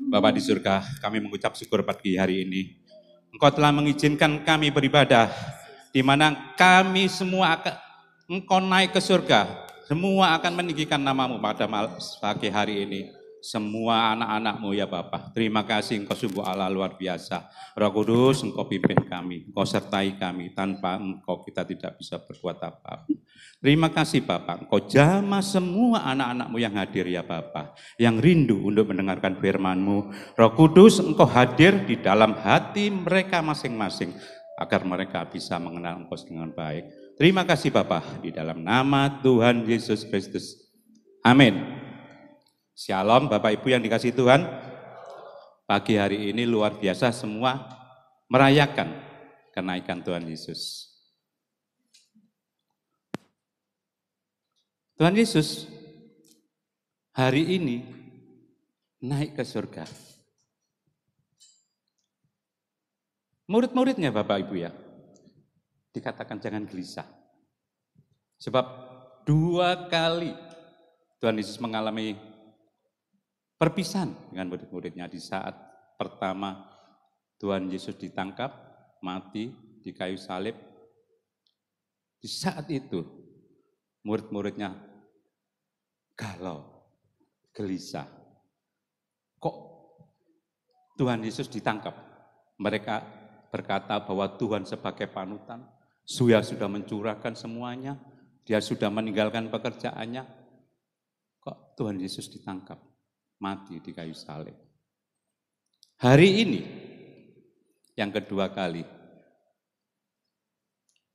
Bapa di surga, kami mengucap syukur pagi hari ini. Engkau telah mengizinkan kami beribadah, di mana kami semua akan Engkau naik ke surga, semua akan meninggikan namamu pada pagi hari ini. Semua anak-anakmu ya Bapa, terima kasih Engkau sungguh Allah luar biasa. Roh Kudus, Engkau pimpin kami, Engkau sertai kami, tanpa Engkau kita tidak bisa berbuat apa-apa. Terima kasih Bapak, Engkau jamah semua anak-anakmu yang hadir ya Bapak, yang rindu untuk mendengarkan firman-Mu. Roh Kudus, Engkau hadir di dalam hati mereka masing-masing, agar mereka bisa mengenal Engkau dengan baik. Terima kasih Bapak, di dalam nama Tuhan Yesus Kristus. Amin. Shalom Bapak Ibu yang dikasihi Tuhan. Pagi hari ini luar biasa semua merayakan kenaikan Tuhan Yesus. Tuhan Yesus hari ini naik ke surga. Murid-muridnya Bapak Ibu ya, dikatakan jangan gelisah. Sebab 2 kali Tuhan Yesus mengalami perpisahan dengan murid-muridnya. Di saat pertama Tuhan Yesus ditangkap, mati di kayu salib. Di saat itu murid-muridnya galau, gelisah. Kok Tuhan Yesus ditangkap? Mereka berkata bahwa Tuhan sebagai panutan, dia sudah mencurahkan semuanya, dia sudah meninggalkan pekerjaannya. Kok Tuhan Yesus ditangkap, mati di kayu salib? Hari ini, yang kedua kali,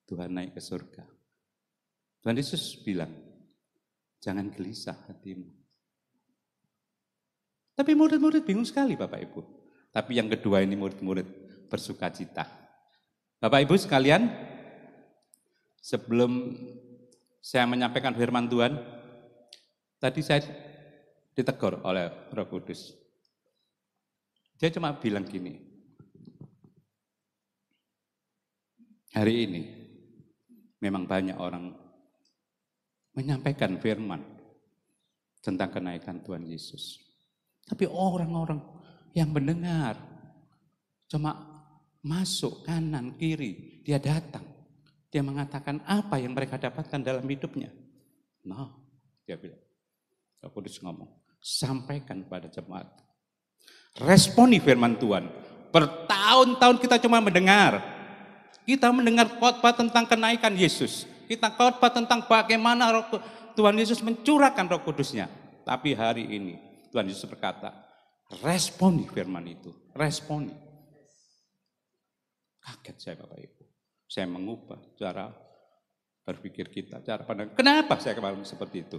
Tuhan naik ke surga. Tuhan Yesus bilang, jangan gelisah hatimu. Tapi murid-murid bingung sekali Bapak Ibu. Tapi yang kedua ini murid-murid bersuka cita. Bapak Ibu sekalian, sebelum saya menyampaikan firman Tuhan, tadi saya ditegur oleh Roh Kudus. Dia cuma bilang gini, hari ini memang banyak orang menyampaikan firman tentang kenaikan Tuhan Yesus. Tapi orang-orang yang mendengar cuma masuk kanan kiri, dia datang. Dia mengatakan apa yang mereka dapatkan dalam hidupnya. Nah, dia bilang, Roh Kudus ngomong, sampaikan pada jemaat. Responi firman Tuhan. Bertahun-tahun kita cuma mendengar. Kita mendengar khotbah tentang kenaikan Yesus. Kita khotbah tentang bagaimana Tuhan Yesus mencurahkan Roh Kudusnya. Tapi hari ini Tuhan Yesus berkata, responi firman itu. Responi. Kaget saya Bapak Ibu. Saya mengubah cara berpikir kita, cara pandang. Kenapa saya kemarin seperti itu?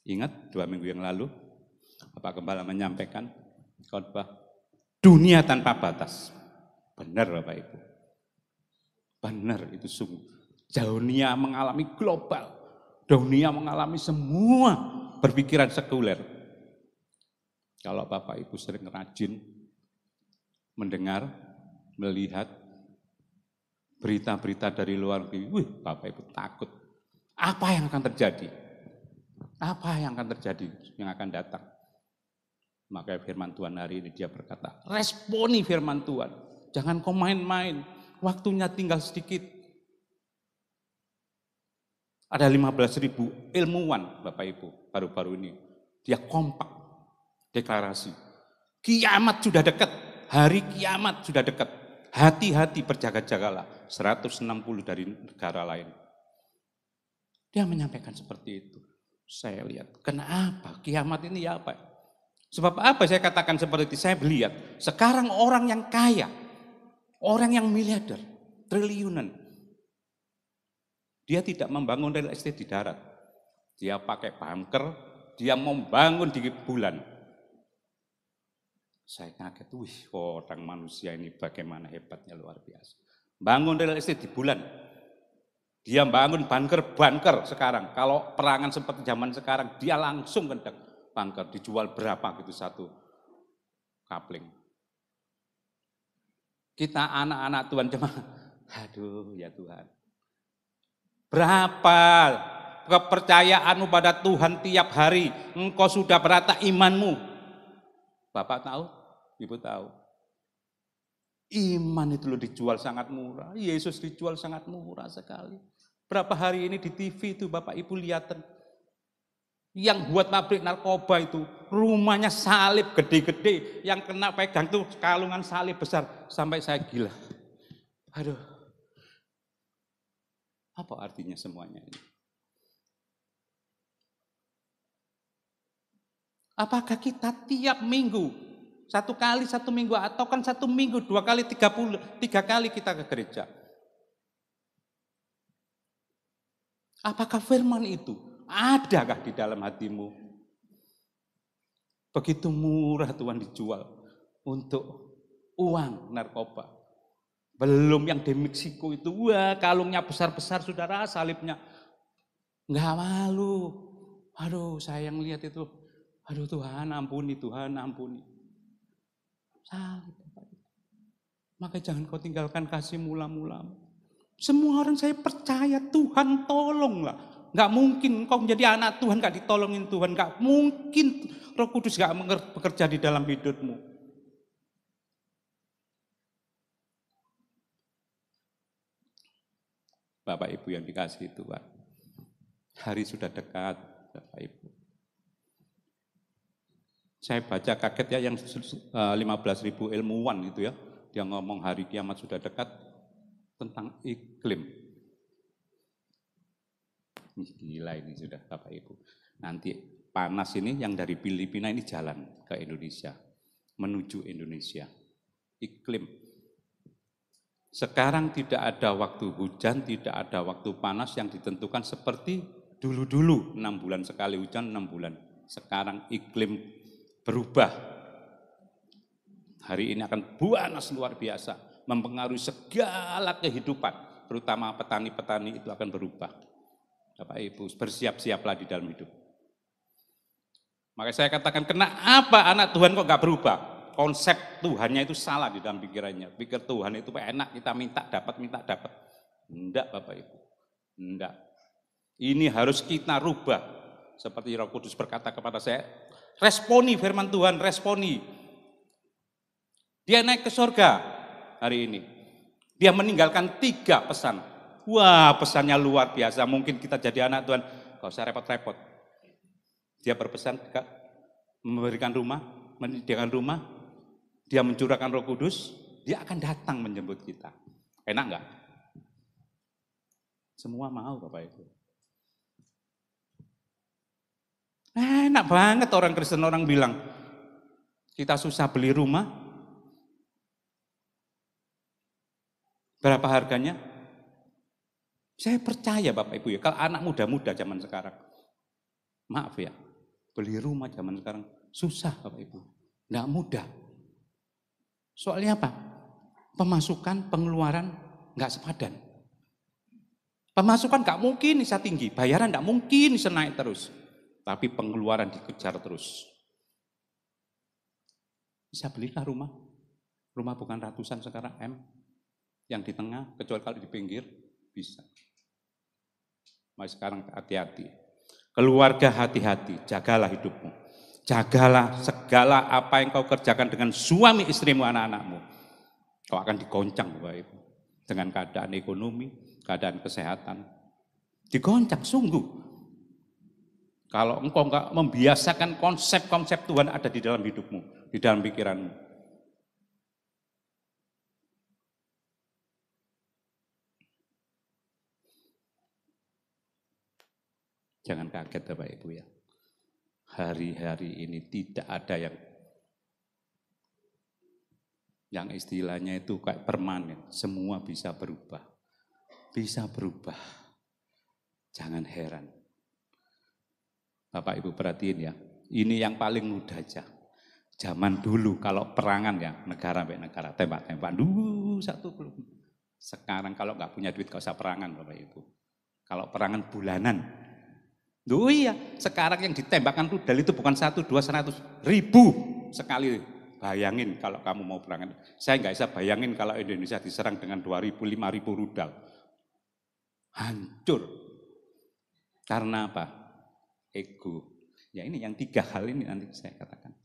Ingat 2 minggu yang lalu, Bapak Gembala menyampaikan khotbah dunia tanpa batas. Benar Bapak Ibu. Benar itu sungguh. Dunia mengalami global. Dunia mengalami semua berpikiran sekuler. Kalau Bapak Ibu sering rajin mendengar, melihat berita-berita dari luar negeri, Bapak Ibu takut. Apa yang akan terjadi? Apa yang akan terjadi, yang akan datang? Maka firman Tuhan hari ini dia berkata, responi firman Tuhan. Jangan kau main-main, waktunya tinggal sedikit. Ada 15.000 ilmuwan Bapak Ibu baru-baru ini. Dia kompak, deklarasi. Kiamat sudah dekat, hari kiamat sudah dekat. Hati-hati berjaga-jagalah, 160 dari negara lain. Dia menyampaikan seperti itu. Saya lihat, kenapa kiamat ini ya apa? Sebab apa saya katakan seperti itu? Saya melihat, sekarang orang yang kaya, orang yang miliarder, triliunan, dia tidak membangun real estate di darat. Dia pakai bunker, dia membangun di bulan. Saya kaget, orang manusia ini bagaimana hebatnya, luar biasa. Bangun real estate di bulan. Dia bangun bunker sekarang. Kalau perangan seperti zaman sekarang, dia langsung kendang bunker. Dijual berapa gitu satu kapling. Kita anak-anak Tuhan cuma, aduh ya Tuhan. Berapa kepercayaanmu pada Tuhan tiap hari? Engkau sudah berata imanmu. Bapak tahu? Ibu tahu? Iman itu loh dijual sangat murah. Yesus dijual sangat murah sekali. Berapa hari ini di TV itu Bapak Ibu lihat yang buat pabrik narkoba itu rumahnya salib gede-gede, yang kena pegang tuh kalungan salib besar, sampai saya gila. Aduh, apa artinya semuanya ini? Apakah kita tiap minggu, satu kali satu minggu, atau kan satu minggu 2 kali 3 kali kita ke gereja? Apakah firman itu adakah di dalam hatimu? Begitu murah Tuhan dijual untuk uang narkoba. Belum yang di Meksiko itu, wah kalungnya besar-besar saudara, salibnya. Nggak malu. Aduh saya yang lihat itu, aduh Tuhan ampuni, Tuhan ampuni. Salib. Maka jangan kau tinggalkan kasih mula-mulamu. Semua orang saya percaya Tuhan tolonglah. Nggak mungkin kau menjadi anak Tuhan nggak ditolongin Tuhan. Nggak mungkin Roh Kudus nggak bekerja di dalam hidupmu. Bapak Ibu yang dikasihi Tuhan, hari sudah dekat, Bapak Ibu. Saya baca kaget ya yang 15.000 ilmuwan itu ya, dia ngomong hari kiamat sudah dekat tentang iklim. Gila ini sudah Bapak Ibu. Nanti panas ini yang dari Filipina ini jalan ke Indonesia, menuju Indonesia. Iklim. Sekarang tidak ada waktu hujan, tidak ada waktu panas yang ditentukan seperti dulu-dulu. 6 bulan sekali hujan, 6 bulan. Sekarang iklim berubah. Hari ini akan panas luar biasa, mempengaruhi segala kehidupan, terutama petani-petani itu akan berubah. Bapak Ibu, bersiap-siaplah di dalam hidup. Makanya saya katakan, kenapa anak Tuhan kok gak berubah? Konsep Tuhannya itu salah di dalam pikirannya. Pikir Tuhan itu enak, kita minta dapat. Enggak Bapak Ibu, enggak. Ini harus kita rubah. Seperti Roh Kudus berkata kepada saya, responi firman Tuhan, responi. Dia naik ke surga hari ini. Dia meninggalkan 3 pesan. Wah, pesannya luar biasa. Mungkin kita jadi anak Tuhan, gak usah repot-repot. Dia berpesan, memberikan rumah, menyediakan rumah, dia mencurahkan Roh Kudus, dia akan datang menjemput kita. Enak enggak? Semua mau Bapak Ibu. Enak banget orang Kristen, orang bilang, kita susah beli rumah, berapa harganya? Saya percaya Bapak Ibu ya, kalau anak muda-muda zaman sekarang, maaf ya, beli rumah zaman sekarang susah Bapak Ibu, enggak mudah. Soalnya apa? Pemasukan, pengeluaran enggak sepadan. Pemasukan enggak mungkin bisa tinggi, bayaran enggak mungkin bisa naik terus. Tapi pengeluaran dikejar terus. Bisa belilah rumah. Rumah bukan ratusan sekarang M. Yang di tengah, kecuali kalau di pinggir, bisa. Mari sekarang hati-hati. Keluarga hati-hati, jagalah hidupmu. Jagalah segala apa yang kau kerjakan dengan suami istrimu, anak-anakmu. Kau akan digoncang Bapak Ibu. Dengan keadaan ekonomi, keadaan kesehatan. Digoncang sungguh. Kalau engkau enggak membiasakan konsep-konsep Tuhan ada di dalam hidupmu, di dalam pikiranmu. Jangan kaget Bapak Ibu ya. Hari-hari ini tidak ada yang istilahnya itu kayak permanen. Semua bisa berubah. Bisa berubah. Jangan heran. Bapak Ibu perhatiin ya, ini yang paling mudah aja. Zaman dulu kalau perangan ya, negara sampai negara, tembak-tembak, satu belum. Sekarang kalau nggak punya duit gak usah perangan Bapak Ibu. Kalau perangan bulanan. Iya, sekarang yang ditembakkan rudal itu bukan 1, 2, 100, 1000 sekali. Bayangin kalau kamu mau perangan. Saya nggak bisa bayangin kalau Indonesia diserang dengan 2.000, 5.000 rudal. Hancur. Karena apa? Ego. Ya ini yang 3 hal ini nanti saya katakan.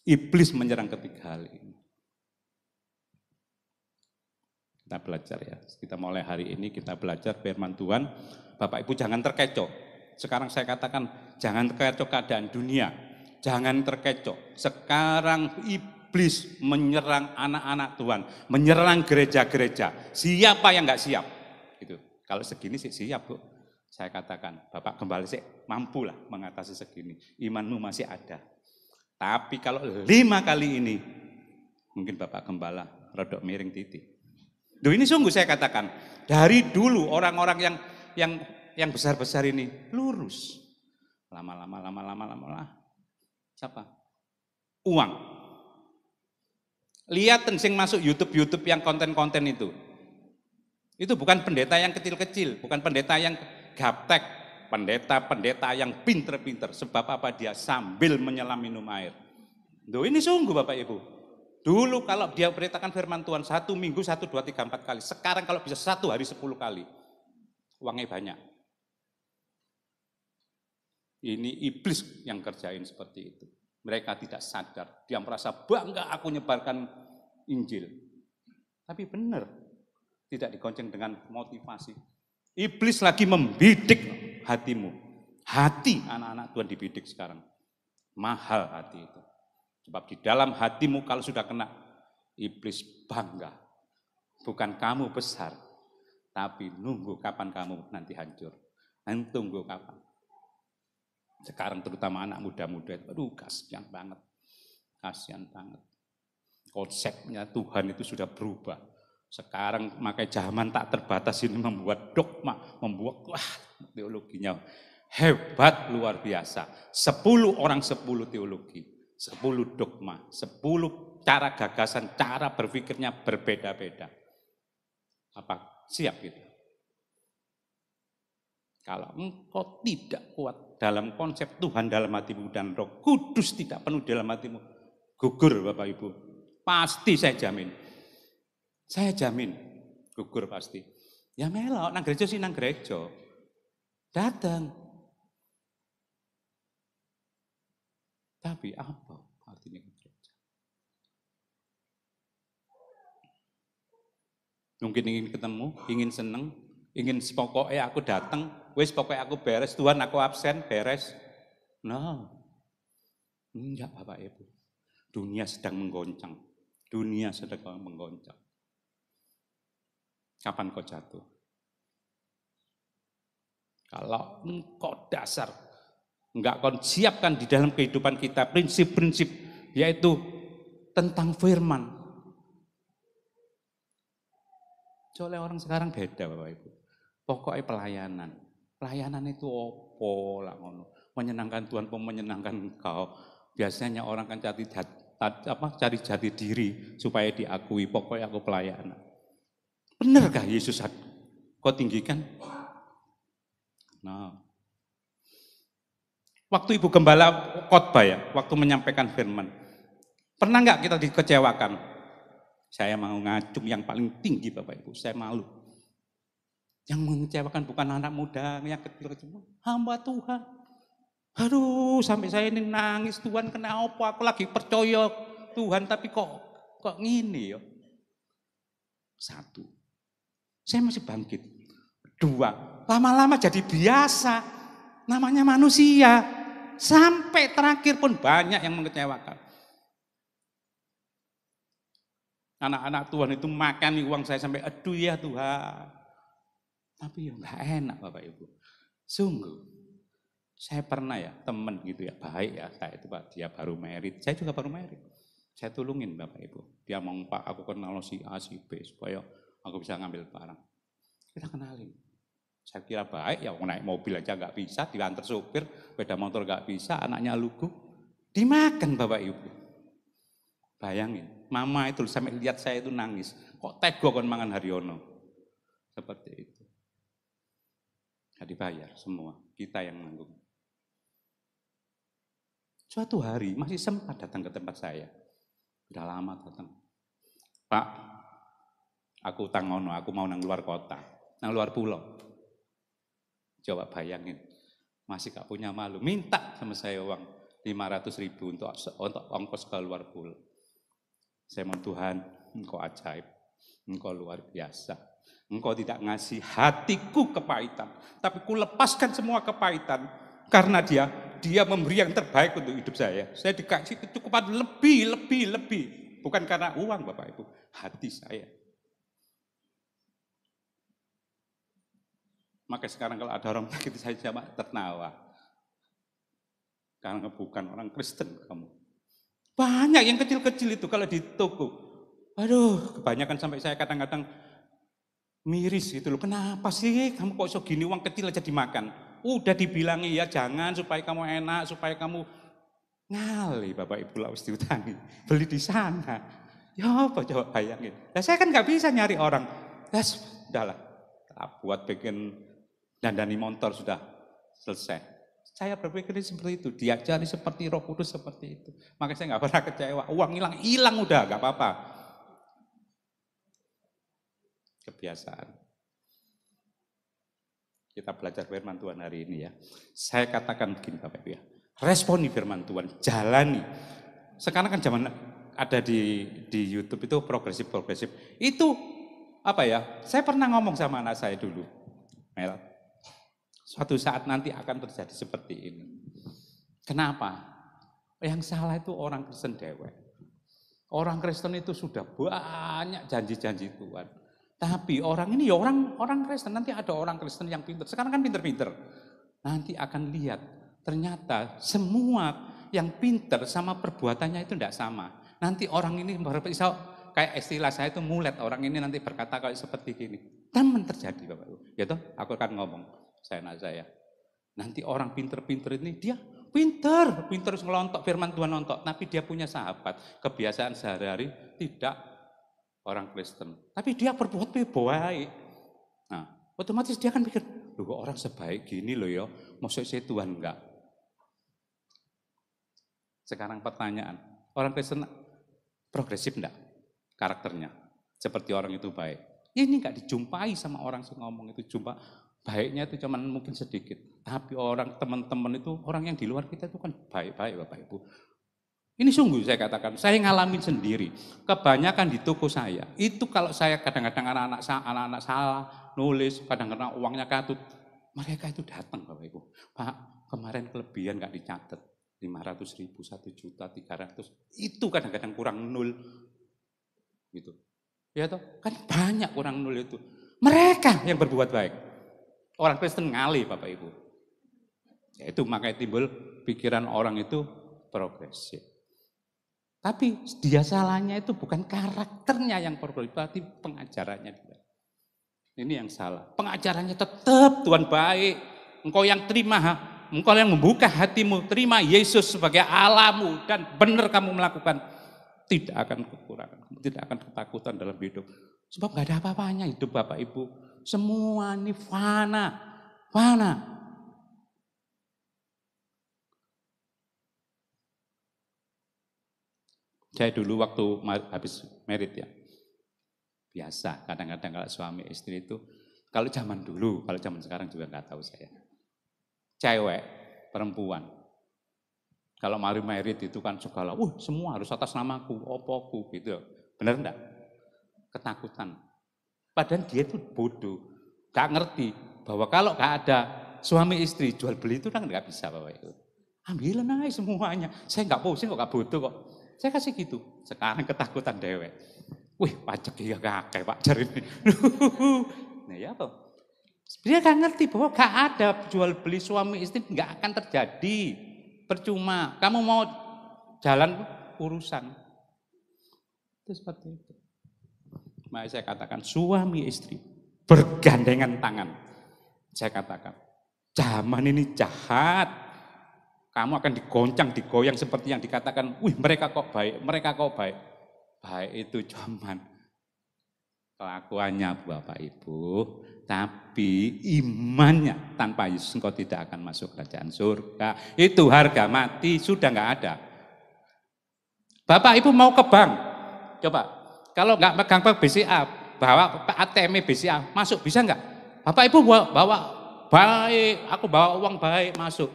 Iblis menyerang ketiga hal ini. Kita belajar ya, kita mulai hari ini kita belajar firman Tuhan. Bapak Ibu jangan terkecoh. Sekarang saya katakan jangan terkecoh keadaan dunia. Jangan terkecoh. Sekarang iblis menyerang anak-anak Tuhan, menyerang gereja-gereja. Siapa yang enggak siap? Gitu. Kalau segini sih siap, Bu. Saya katakan, Bapak Gembala sih mampulah mengatasi segini. Imanmu masih ada. Tapi kalau 5 kali ini, mungkin Bapak Gembala rodok miring titik. Duh, ini sungguh saya katakan, dari dulu orang-orang yang besar-besar ini lurus. Lama-lama. Siapa? Uang. Lihat sing masuk YouTube yang konten-konten itu. Itu bukan pendeta yang kecil-kecil, bukan pendeta yang gaptek, pendeta-pendeta yang pinter-pinter. Sebab apa? Dia sambil menyelam minum air. Duh, ini sungguh Bapak Ibu. Dulu kalau dia beritakan firman Tuhan 1 minggu 1, 2, 3, 4 kali. Sekarang kalau bisa 1 hari 10 kali. Uangnya banyak. Ini iblis yang kerjain seperti itu. Mereka tidak sadar. Dia merasa bangga aku nyebarkan Injil. Tapi benar. Tidak digonceng dengan motivasi. Iblis lagi membidik hatimu. Hati anak-anak Tuhan dibidik sekarang. Mahal hati itu. Sebab di dalam hatimu kalau sudah kena, iblis bangga. Bukan kamu besar, tapi nunggu kapan kamu nanti hancur. Nanti tunggu kapan. Sekarang terutama anak muda-muda itu, aduh kasihan banget. Kasihan banget. Konsepnya Tuhan itu sudah berubah. Sekarang makai zaman tak terbatas ini membuat dogma, membuat teologinya hebat luar biasa. 10 orang 10 teologi. 10 dogma, 10 cara gagasan, cara berpikirnya berbeda-beda. Apa siap gitu? Kalau engkau tidak kuat dalam konsep Tuhan dalam hatimu dan Roh Kudus tidak penuh dalam hatimu, gugur Bapak Ibu. Pasti saya jamin. Saya jamin gugur pasti. Ya melok nang gereja sih nang gereja. Datang. Tapi apa artinya gereja? Mungkin ingin ketemu, ingin seneng, ingin pokoknya aku datang, wis pokoknya aku beres, Tuhan aku absen, beres. No. Enggak Bapak Ibu. Dunia sedang menggoncang. Dunia sedang menggoncang. Kapan kau jatuh? Kalau engkau dasar enggak kau siapkan di dalam kehidupan kita prinsip-prinsip yaitu tentang firman. Soalnya orang sekarang beda Bapak Ibu. Pokoknya pelayanan. Pelayanan itu opo lah ngono. Menyenangkan Tuhan, menyenangkan engkau. Biasanya orang kan cari jati diri supaya diakui. Pokoknya aku pelayanan. Benarkah Yesus kau tinggikan? Nah. Waktu Ibu Gembala khotbah ya, waktu menyampaikan firman. Pernah enggak kita dikecewakan? Saya mau ngacung yang paling tinggi Bapak Ibu, saya malu. Yang mengecewakan bukan anak muda, yang kecil-kecil, hamba Tuhan. Aduh, sampai saya ini nangis, Tuhan kenapa aku lagi percaya Tuhan tapi kok ngini ya. 1, saya masih bangkit. 2, lama-lama jadi biasa. Namanya manusia, sampai terakhir pun banyak yang mengecewakan. Anak-anak Tuhan itu makan uang saya sampai aduh ya Tuhan. Tapi ya enggak enak Bapak Ibu. Sungguh, saya pernah ya teman gitu ya, baik ya, kayak itu Pak, dia baru merit, saya juga baru merit. Saya tulungin Bapak Ibu. Dia mau Pak aku kenal si A, si B supaya aku bisa ngambil barang. Kita kenalin. Saya kira baik, ya naik mobil aja nggak bisa, diantar supir, sepeda motor nggak bisa, anaknya lugu, dimakan Bapak Ibu. Bayangin, mama itu sampai lihat saya itu nangis, kok tego kon mangan Haryono, seperti itu. Nggak dibayar semua, kita yang nanggung. Suatu hari masih sempat datang ke tempat saya, udah lama datang. Pak, aku tangono, aku mau nang luar kota, nang luar pulau. Coba bayangin, masih gak punya malu, minta sama saya uang 500.000 untuk ongkos ke luar pulau. Saya mohon Tuhan, Engkau ajaib, Engkau luar biasa. Engkau tidak ngasih hatiku kepahitan, tapi ku lepaskan semua kepahitan karena dia memberi yang terbaik untuk hidup saya. Saya dikasih kecukupan lebih. Bukan karena uang Bapak Ibu, hati saya. Maka sekarang kalau ada orang sakit saya cuma tertawa. Karena bukan orang Kristen kamu. Banyak yang kecil-kecil itu kalau di toko. Aduh, kebanyakan sampai saya kadang-kadang miris gitu loh. Kenapa sih kamu kok segini uang kecil aja dimakan? Udah dibilangi ya jangan supaya kamu enak, supaya kamu ngali Bapak Ibu lawis diutangi. Beli di sana. Ya apa coba bayangin. Nah, saya kan nggak bisa nyari orang. Ya sudahlah. Buat bikin dandani motor sudah selesai. Saya berpikir seperti itu, diajari seperti Roh Kudus seperti itu. Makanya saya nggak pernah kecewa. Uang hilang udah, nggak apa-apa. Kebiasaan. Kita belajar firman Tuhan hari ini ya. Saya katakan begini Bapak Ibu ya. Responi firman Tuhan, jalani. Sekarang kan zaman ada di YouTube itu progresif. Itu apa ya? Saya pernah ngomong sama anak saya dulu. Mel, suatu saat nanti akan terjadi seperti ini. Kenapa? Yang salah itu orang Kristen dewek. Orang Kristen itu sudah banyak janji-janji Tuhan. Tapi orang ini ya orang Kristen. Nanti ada orang Kristen yang pintar. Sekarang kan pintar-pintar. Nanti akan lihat. Ternyata semua yang pintar sama perbuatannya itu tidak sama. Nanti orang ini kayak istilah saya itu mulet. Orang ini nanti berkata kayak seperti gini. Teman terjadi Bapak Ibu. Ya toh, aku akan ngomong. Saya. Nanti orang pinter-pinter ini dia pinter ngelontok firman Tuhan nontok, tapi dia punya sahabat, kebiasaan sehari-hari tidak orang Kristen, tapi dia berbuat baik. Nah, otomatis dia akan pikir, loh orang sebaik gini loh ya, maksud saya Tuhan enggak. Sekarang pertanyaan, orang Kristen progresif enggak karakternya? Seperti orang itu baik. Ini enggak dijumpai sama orang yang ngomong itu, jumpa baiknya itu cuman mungkin sedikit. Tapi orang teman-teman itu, orang yang di luar kita itu kan baik-baik Bapak Ibu. Ini sungguh saya katakan, saya ngalamin sendiri. Kebanyakan di toko saya, itu kalau saya kadang-kadang anak-anak salah nulis, kadang-kadang uangnya katut. Mereka itu datang Bapak Ibu. Pak, kemarin kelebihan gak dicatat. 500.000, 1 juta, 300. Itu kadang-kadang kurang 0. Gitu. Ya toh, kan banyak kurang 0 itu. Mereka yang berbuat baik. Orang Kristen ngalih Bapak Ibu. Ya itu makanya timbul pikiran orang itu progresif. Tapi dia salahnya itu bukan karakternya yang progresif, tapi pengajarannya dia. Ini yang salah. Pengajarannya tetap Tuhan baik. Engkau yang terima, engkau yang membuka hatimu, terima Yesus sebagai Allahmu dan benar kamu melakukan, tidak akan kekurangan, tidak akan ketakutan dalam hidup. Sebab gak ada apa-apanya hidup Bapak Ibu. Semua ini fana. Saya dulu waktu habis merit ya, biasa kadang-kadang kalau suami istri itu, kalau zaman dulu, kalau zaman sekarang juga nggak tahu saya. Cewek, perempuan, kalau mari merit itu kan segala, semua harus atas namaku, opoku gitu, benar enggak? Ketakutan. Padahal dia itu bodoh, gak ngerti bahwa kalau gak ada suami istri jual beli itu kan gak bisa Bapak Ibu. Ambilin aja semuanya, saya gak pusing kok, gak butuh kok. Saya kasih gitu, sekarang ketakutan dewek. Wih pajak ya kakek Pak Jar ini. Nah ya apa? Dia gak ngerti bahwa gak ada jual beli suami istri gak akan terjadi. Percuma, kamu mau jalan urusan. Itu seperti itu. Maka saya katakan suami istri bergandengan tangan. Saya katakan zaman ini jahat. Kamu akan digoyang seperti yang dikatakan. Mereka kok baik. Baik itu cuman kelakuannya Bapak Ibu. Tapi imannya tanpa Yesus engkau tidak akan masuk kerajaan surga. Itu harga mati sudah nggak ada. Bapak Ibu mau ke bank. Coba. Kalau nggak megang BCA, bawa ATM BCA, masuk bisa nggak? Bapak Ibu bawa baik, aku bawa uang baik masuk.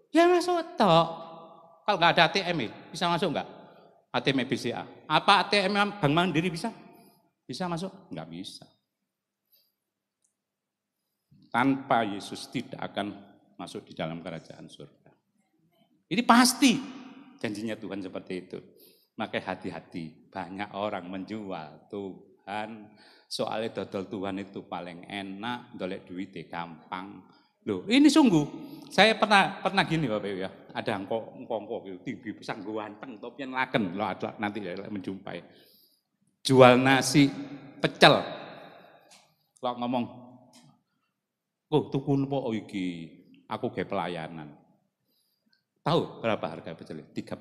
Ya masuk toh. Kalau nggak ada ATM, bisa masuk nggak? ATM BCA. Apa ATM Bank Mandiri bisa? Bisa masuk? Nggak bisa. Tanpa Yesus tidak akan masuk di dalam kerajaan surga. Ini pasti janjinya Tuhan seperti itu. Makanya hati-hati, banyak orang menjual Tuhan. Soalnya dodol Tuhan itu paling enak, dolek duitnya gampang. Loh, ini sungguh. Saya pernah gini Bapak Ibu ya. Ada engkau itu tinggi besar ganteng, topian laken. Loh, nanti menjumpai. Jual nasi pecel. Kalau ngomong, tuku nopo iki, aku kayak pelayanan. Tahu berapa harga pecel? 30.000.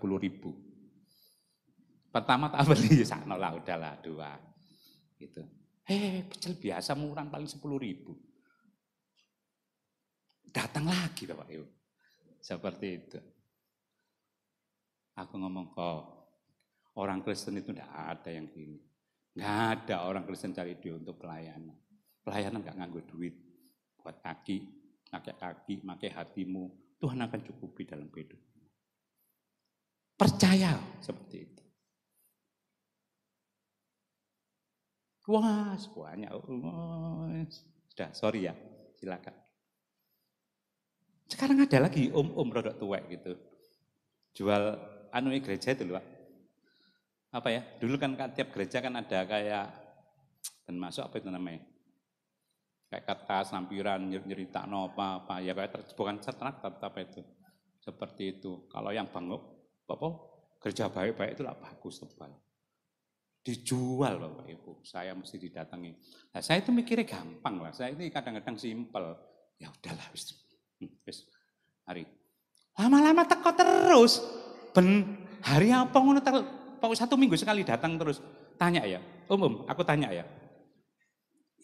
Pertama tak beli, sakno lah udahlah 2. Gitu. Pecel biasa murah paling 10.000. Datang lagi Bapak Ibu. Seperti itu. Aku ngomong kok, orang Kristen itu tidak ada yang gini. Nggak ada orang Kristen cari dia untuk pelayanan. Pelayanan nggak nganggo duit. Buat kaki, pakai hatimu. Tuhan akan cukupi dalam hidup. Percaya seperti itu. Wah, banyak. Sudah, sorry ya, silakan. Sekarang ada lagi om rodok tuwek gitu. Jual gereja itu loh. Apa ya? Dulu kan tiap gereja kan ada kayak dan masuk apa itu namanya? Kayak kertas, lampiran, nyerita apa ya kayak bukan setrak apa itu. Seperti itu. Kalau yang gereja baik-baik itu lah bagus tebal. Dijual Bapak Ibu, saya mesti didatangi. Nah, saya itu mikirnya gampang lah, saya ini kadang-kadang simpel. Ya udahlah, wis hari. Lama-lama teko terus. Hari apa ngono Pak 1 minggu sekali datang terus. Tanya ya, aku tanya ya.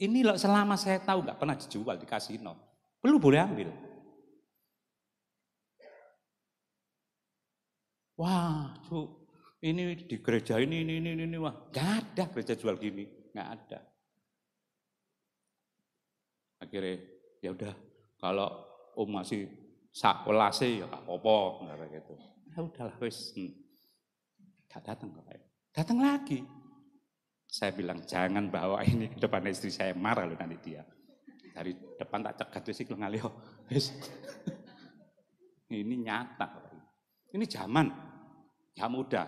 Ini loh selama saya tahu nggak pernah dijual di kasino. Belum boleh ambil. Wah, ini di gereja ini, wah, nggak ada gereja jual gini, nggak ada. Akhirnya, ya udah, kalau masih sakolase ya nggak apa-apa, nggak gitu. Ya udahlah, wes, nggak datang Bapak. Datang lagi. Saya bilang jangan bawa ini ke depan istri saya, marah loh nanti dia. Dari depan tak cegat wes ikut ngalih, wes. Ini nyata, ini zaman, nggak mudah.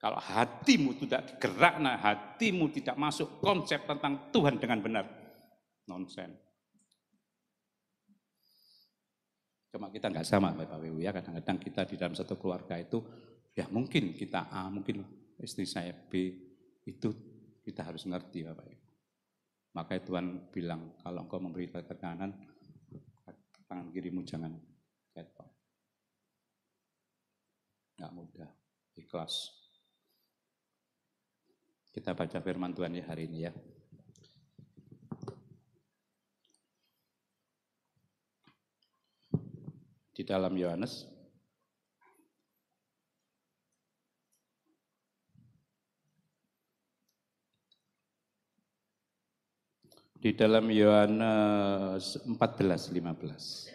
Kalau hatimu tidak digerak, hatimu tidak masuk konsep tentang Tuhan dengan benar, nonsen. Cuma kita nggak sama Bapak Ibu ya, kadang-kadang kita di dalam satu keluarga itu, ya mungkin kita A, mungkin istri saya B, itu kita harus ngerti Bapak Ibu. Makanya Tuhan bilang, kalau engkau memberi tekanan, tangan kirimu jangan ketok. Nggak mudah, ikhlas. Kita baca firman Tuhan ya hari ini ya. Di dalam Yohanes. Di dalam Yohanes 14:15.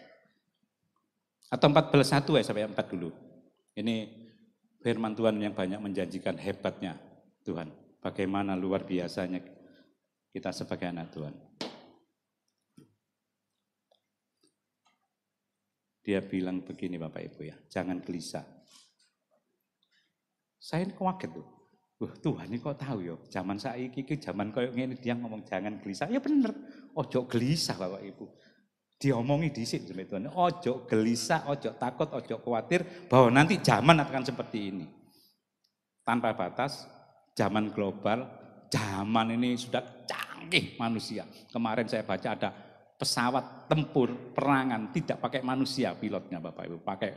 Atau 14:1 ya sampai 4 dulu. Ini firman Tuhan yang banyak menjanjikan hebatnya Tuhan. Bagaimana luar biasanya kita sebagai anak Tuhan. Dia bilang begini Bapak Ibu ya, jangan gelisah. Saya ini kaget tuh. Tuhan ini kok tahu ya, zaman saiki zaman koyo ngene dia ngomong jangan gelisah. Ya bener, ojo gelisah Bapak Ibu. Diomongi dhisik sama Tuhan, ojo gelisah, ojo takut, ojo khawatir bahwa nanti zaman akan seperti ini. Tanpa batas, zaman global, zaman ini sudah canggih manusia. Kemarin saya baca ada pesawat tempur perangan tidak pakai manusia pilotnya Bapak Ibu, pakai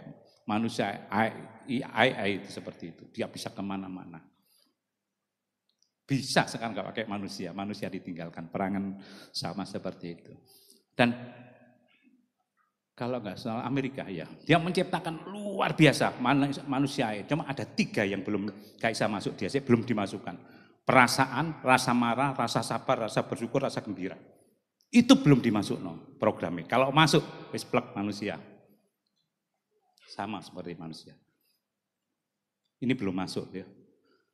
manusia AI itu seperti itu. Dia bisa kemana-mana. Bisa sekarang nggak pakai manusia ditinggalkan. Perangan sama seperti itu. Dan kalau nggak salah Amerika ya, dia menciptakan luar biasa manusia. Cuma ada 3 yang belum nggak bisa masuk dia, belum dimasukkan. Perasaan, rasa marah, rasa sabar, rasa bersyukur, rasa gembira. Itu belum dimasuk programnya. Kalau masuk, wis plek manusia. sama seperti manusia. Ini belum masuk ya.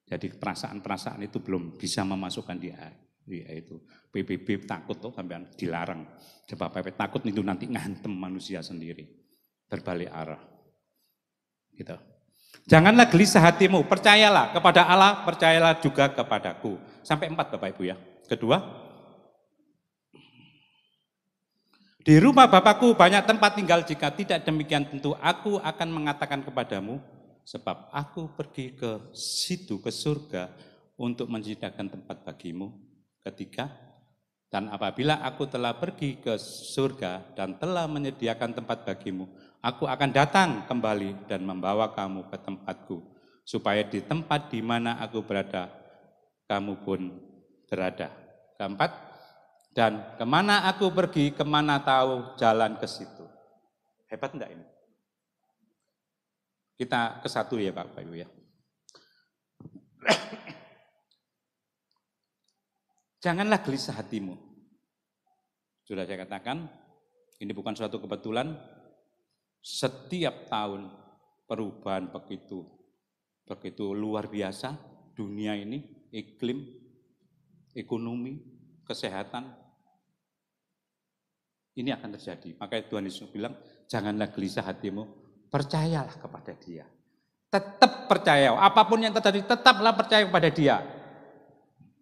Jadi perasaan-perasaan itu belum bisa memasukkan dia itu. PBB takut tuh sampai dilarang. Sebab PBB takut itu nanti ngantem manusia sendiri. Berbalik arah. Gitu. Janganlah gelisah hatimu, percayalah kepada Allah, percayalah juga kepadaku. Sampai 4 Bapak Ibu ya. Kedua, di rumah Bapakku banyak tempat tinggal, jika tidak demikian tentu aku akan mengatakan kepadamu, sebab aku pergi ke situ, ke surga, untuk menyediakan tempat bagimu. Ketiga, dan apabila aku telah pergi ke surga dan telah menyediakan tempat bagimu, aku akan datang kembali dan membawa kamu ke tempatku, supaya di tempat di mana aku berada, kamu pun berada. Keempat, dan kemana aku pergi, kemana tahu jalan ke situ. Hebat enggak ini? Kita ke satu ya Pak Ibu ya. Janganlah gelisah hatimu. Sudah saya katakan, ini bukan suatu kebetulan. Setiap tahun perubahan begitu luar biasa. Dunia ini, iklim, ekonomi, kesehatan, ini akan terjadi. Makanya Tuhan Yesus bilang, janganlah gelisah hatimu. Percayalah kepada Dia. Tetap percaya, apapun yang terjadi, tetaplah percaya kepada Dia.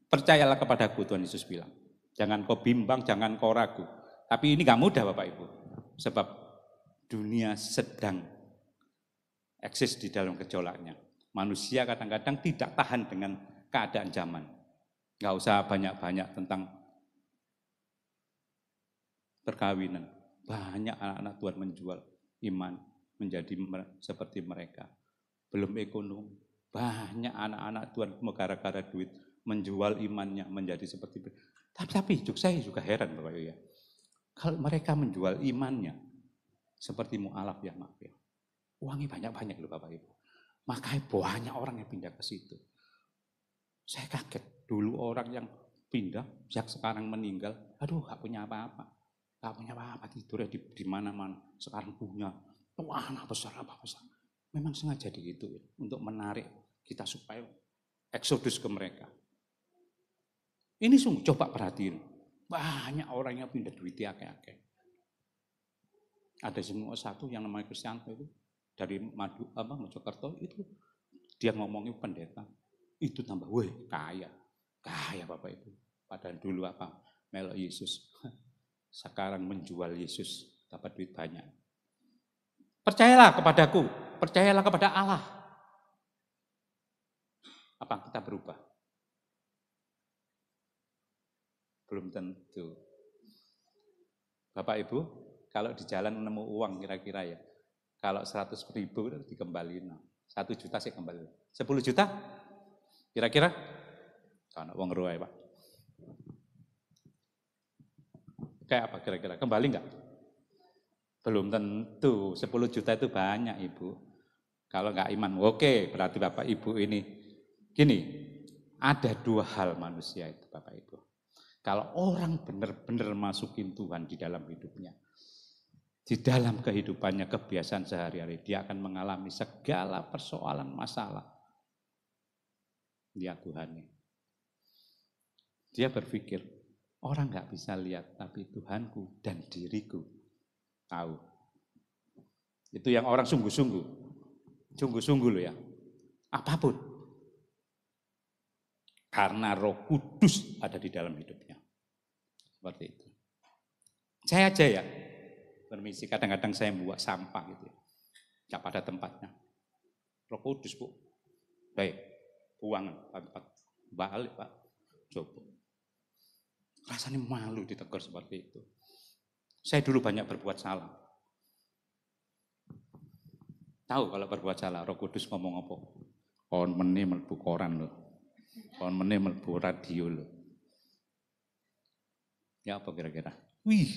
Percayalah kepadaku, Tuhan Yesus bilang. Jangan kau bimbang, jangan kau ragu. Tapi ini gak mudah Bapak Ibu. Sebab dunia sedang eksis di dalam gejolaknya. Manusia kadang-kadang tidak tahan dengan keadaan zaman. Gak usah banyak-banyak tentang perkawinan. Banyak anak-anak Tuhan menjual iman menjadi seperti mereka. Belum ekonomi. Banyak anak-anak Tuhan gara-gara duit menjual imannya menjadi seperti mereka. Tapi saya juga heran Bapak Ibu ya. Kalau mereka menjual imannya seperti mu'alaf ya maaf ya. Uangnya banyak-banyak loh Bapak Ibu. Makanya banyak orang yang pindah ke situ. Saya kaget. Dulu orang yang pindah, yang sekarang meninggal, aduh gak punya apa-apa. Gak punya apa-apa, tidurnya di mana-mana. Sekarang punya. Wah, anak besar, apa besar. Memang sengaja gitu ya, untuk menarik kita supaya eksodus ke mereka. Ini sungguh coba perhatiin. Banyak orang yang pindah duitnya akeh-akeh. Ada semua satu yang namanya Kristianto itu dari Mojokerto itu dia ngomongin pendeta itu tambah, weh kaya Bapak Ibu. Padahal dulu apa melok Yesus, sekarang menjual Yesus dapat duit banyak. Percayalah kepadaku, percayalah kepada Allah. Apa kita berubah? Belum tentu. Bapak Ibu, kalau di jalan nemu uang kira-kira ya, kalau 100.000 dikembaliin, 1 juta saya kembali. 10 juta? Kira-kira? Kalau uang ruai Pak. Kayak apa kira-kira? Kembali enggak? Belum tentu, 10 juta itu banyak Ibu. Kalau enggak iman, oke, berarti Bapak Ibu ini. Gini, ada 2 hal manusia itu Bapak Ibu. Kalau orang benar-benar masukin Tuhan di dalam hidupnya, di dalam kehidupannya, kebiasaan sehari-hari, dia akan mengalami segala persoalan masalah. Lihat Tuhannya. Dia berpikir, orang enggak bisa lihat, tapi Tuhanku dan diriku tahu. Itu yang orang sungguh-sungguh loh ya. Apapun. Karena Roh Kudus ada di dalam hidupnya. Seperti itu. Saya aja ya, permisi kadang-kadang saya buat sampah gitu ya. Enggak pada tempatnya. Roh Kudus Bu. Baik, buang tempat. Balik Pak. Coba. Rasanya malu ditegur seperti itu. Saya dulu banyak berbuat salah. Tahu kalau berbuat salah, Roh Kudus ngomong apa? Kon meneh mlebu koran lho. Kon meneh mlebu radio lho. Ya apa kira-kira? Wih,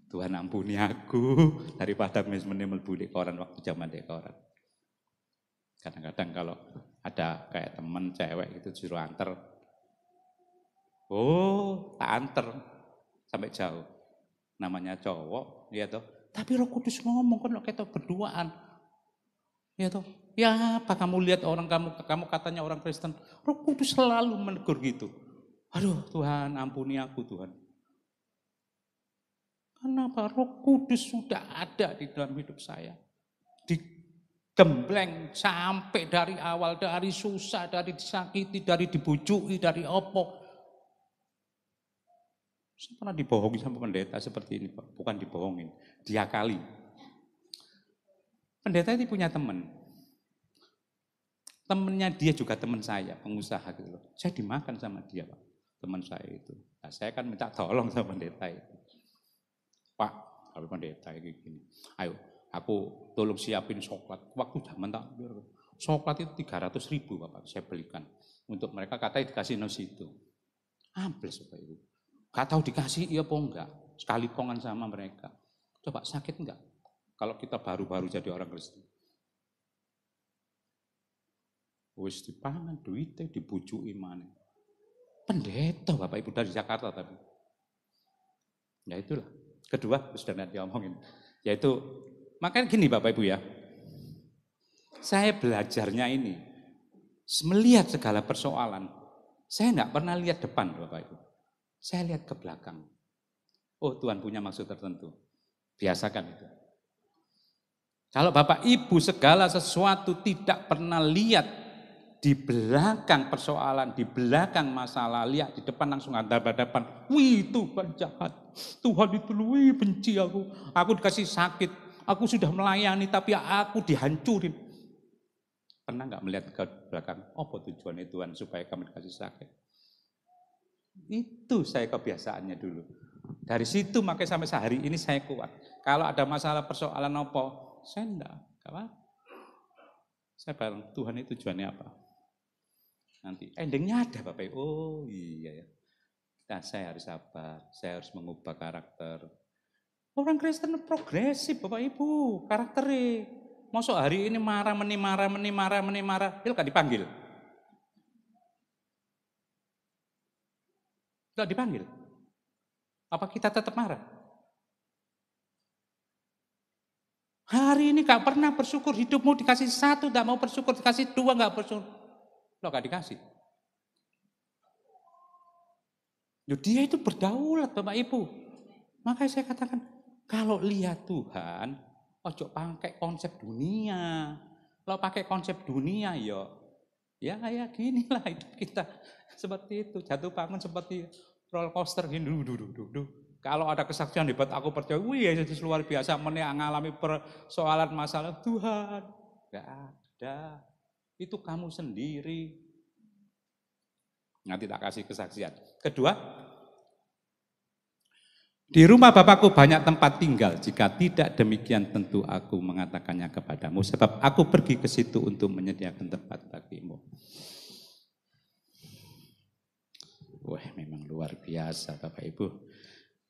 Tuhan ampuni aku daripada meneh mlebu di koran waktu zaman di koran. Kadang-kadang kalau ada kayak teman cewek gitu disuruh anter. Oh, tak anter sampai jauh. Namanya cowok, ya toh. Tapi Roh Kudus ngomong kan kita berduaan. Ya toh, ya apa kamu lihat orang kamu katanya orang Kristen, Roh Kudus selalu menegur gitu. Aduh Tuhan, ampuni aku Tuhan. Kenapa? Roh Kudus sudah ada di dalam hidup saya. Digembleng sampai dari awal, dari susah, dari disakiti, dari dibujuki, dari opo. Saya pernah dibohongi sama pendeta seperti ini Pak. Bukan dibohongin, diakali. Pendeta ini punya teman. Temennya dia juga teman saya, pengusaha gitu loh. Saya dimakan sama dia Pak, teman saya itu. Nah, saya kan minta tolong sama pendeta itu. Pak, kalau pendeta kayak gini, ayo aku tolong siapin coklat. Waktu zaman tak coklat itu 300.000 Bapak, saya belikan. Untuk mereka katanya dikasih nos itu. Ambles Bapak Ibu. Gak tahu dikasih iya apa enggak. Sekali kongan sama mereka. Coba sakit enggak? Kalau kita baru-baru jadi orang Kristen. Wis dipangan duitnya dibujuki maneh. Pendeta Bapak Ibu dari Jakarta tapi. Ya itulah. Kedua sudah nanti omongin. Yaitu makanya gini Bapak Ibu ya. Saya belajarnya ini melihat segala persoalan. Saya enggak pernah lihat depan Bapak Ibu. Saya lihat ke belakang. Oh Tuhan punya maksud tertentu. Biasakan itu. Kalau Bapak Ibu segala sesuatu tidak pernah lihat di belakang persoalan, di belakang masalah, lihat di depan langsung hadap-hadapan. Wih Tuhan jahat, Tuhan itu wih benci aku dikasih sakit, aku sudah melayani tapi aku dihancurin. Pernah nggak melihat ke belakang, apa tujuannya Tuhan supaya kami dikasih sakit? Itu saya kebiasaannya dulu. Dari situ makanya sampai sehari ini saya kuat. Kalau ada masalah persoalan apa, saya enggak apa. Saya bilang Tuhan itu tujuannya apa? Nanti endingnya ada Bapak Ibu. Oh iya ya. Nah, saya harus sabar, saya harus mengubah karakter. Orang Kristen progresif Bapak Ibu, karakternya. Masuk hari ini marah, dia gak dipanggil. Gak dipanggil. Apa kita tetap marah? Hari ini gak pernah bersyukur, hidupmu dikasih satu, gak mau bersyukur, dikasih dua, gak bersyukur. Lo gak dikasih. Dia itu berdaulat Bapak Ibu. Makanya saya katakan, kalau lihat Tuhan, ojo pakai konsep dunia. Kalau pakai konsep dunia ya gini lah hidup kita. Seperti itu, jatuh bangun seperti roller coaster gini. Kalau ada kesaksian hebat aku percaya, wih Yesus luar biasa mengalami persoalan masalah Tuhan. Gak ada. Itu kamu sendiri. Nanti tak kasih kesaksian. Kedua, di rumah Bapakku banyak tempat tinggal. Jika tidak demikian tentu aku mengatakannya kepadamu. Sebab aku pergi ke situ untuk menyediakan tempat bagimu. Wah, memang luar biasa Bapak Ibu.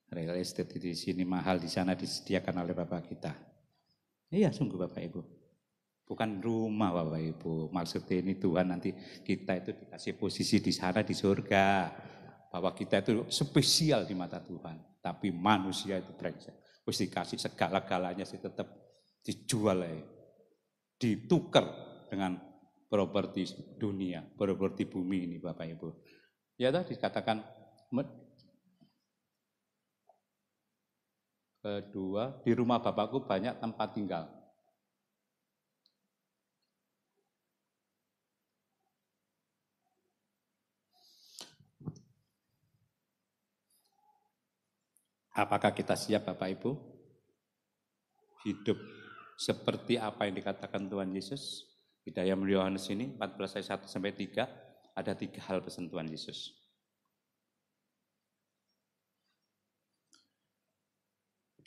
Real estate di sini mahal, di sana disediakan oleh Bapak kita. Iya, sungguh Bapak Ibu. Bukan rumah Bapak Ibu. Maksudnya ini Tuhan nanti kita itu dikasih posisi di sana di surga. Bahwa kita itu spesial di mata Tuhan. Tapi manusia itu brengsek. Terus dikasih segala-galanya sih tetap dijual ya. Ditukar dengan properti dunia, properti bumi ini Bapak Ibu. Ya tadi dikatakan kedua, di rumah Bapakku banyak tempat tinggal. Apakah kita siap Bapak Ibu? Hidup seperti apa yang dikatakan Tuhan Yesus? Di dalam Yohanes ini 14 ayat 1 sampai 3 ada 3 hal pesan Tuhan Yesus.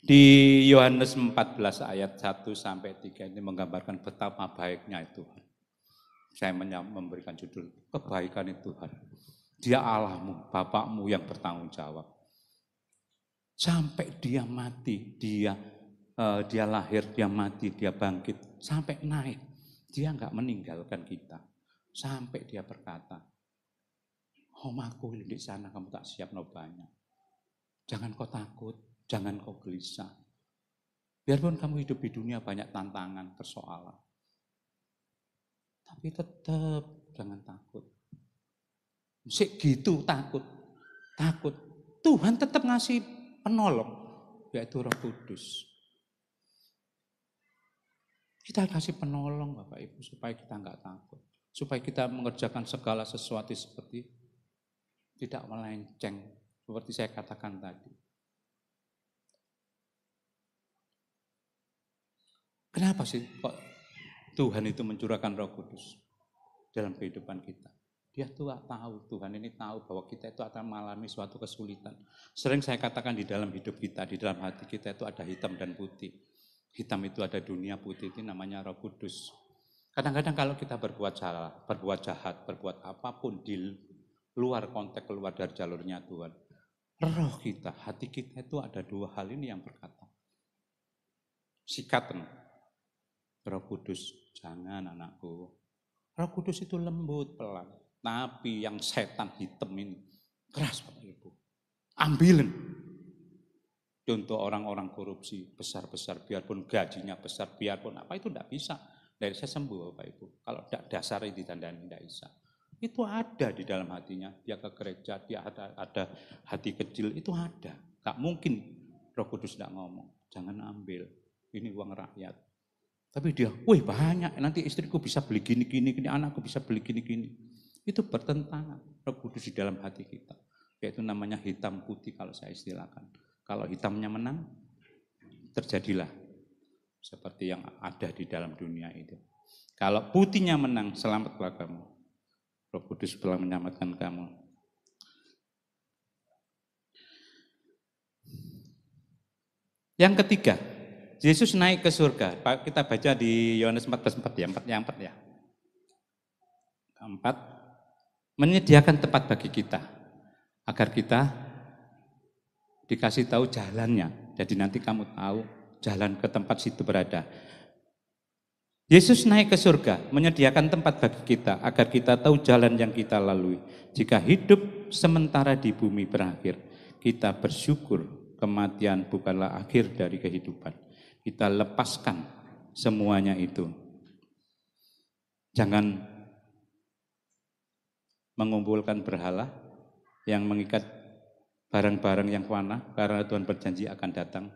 Di Yohanes 14 ayat 1 sampai 3 ini menggambarkan betapa baiknya Tuhan. Saya memberikan judul kebaikan Tuhan. Dia Allahmu, Bapakmu yang bertanggung jawab. Sampai dia mati, dia lahir, dia mati, dia bangkit, sampai naik. Dia enggak meninggalkan kita. Sampai dia berkata, Omaku di sana kamu tak siap nobanya. Jangan kau takut, jangan kau gelisah. Biarpun kamu hidup di dunia banyak tantangan, persoalan. Tapi tetap jangan takut. Sik gitu takut. Tuhan tetap ngasih penolong, yaitu Roh Kudus. Kita kasih penolong Bapak Ibu supaya kita enggak takut. Supaya kita mengerjakan segala sesuatu seperti tidak melenceng. Seperti saya katakan tadi. Kenapa sih kok Tuhan itu mencurahkan Roh Kudus dalam kehidupan kita? Dia tuh tahu, Tuhan ini tahu bahwa kita itu akan mengalami suatu kesulitan. Sering saya katakan di dalam hidup kita, di dalam hati kita itu ada hitam dan putih. Hitam itu ada dunia, putih itu namanya Roh Kudus. Kadang-kadang kalau kita berbuat salah, berbuat jahat, berbuat apapun di luar konteks, keluar dari jalurnya Tuhan. Roh kita, hati kita itu ada dua hal ini yang berkata. Sikatan. Roh Kudus, jangan anakku. Roh Kudus itu lembut, pelan. Tapi yang setan hitam ini, keras Bapak Ibu. Ambilin. Contoh orang-orang korupsi besar-besar, biarpun gajinya besar, biarpun apa itu tidak bisa. Dari saya sembuh Bapak Ibu. Kalau tidak dasar ditandani tidak bisa. Itu ada di dalam hatinya. Dia ke gereja, dia ada hati kecil, itu ada. Gak mungkin Roh Kudus tidak ngomong. Jangan ambil, ini uang rakyat. Tapi dia, wih banyak, nanti istriku bisa beli gini, anakku bisa beli gini. Itu bertentangan Roh Kudus di dalam hati kita. Yaitu namanya hitam putih kalau saya istilahkan. Kalau hitamnya menang, terjadilah seperti yang ada di dalam dunia itu. Kalau putihnya menang, selamatlah kamu. Roh Kudus telah menyelamatkan kamu. Yang ketiga, Yesus naik ke surga. Kita baca di Yohanes 14:4 ya, 4 ya. 4, menyediakan tempat bagi kita, agar kita dikasih tahu jalannya. Jadi nanti kamu tahu jalan ke tempat situ berada. Yesus naik ke surga, menyediakan tempat bagi kita, agar kita tahu jalan yang kita lalui. Jika hidup sementara di bumi berakhir, kita bersyukur kematian bukanlah akhir dari kehidupan. Kita lepaskan semuanya itu. Jangan mengumpulkan berhala yang mengikat barang-barang yang fana, karena Tuhan berjanji akan datang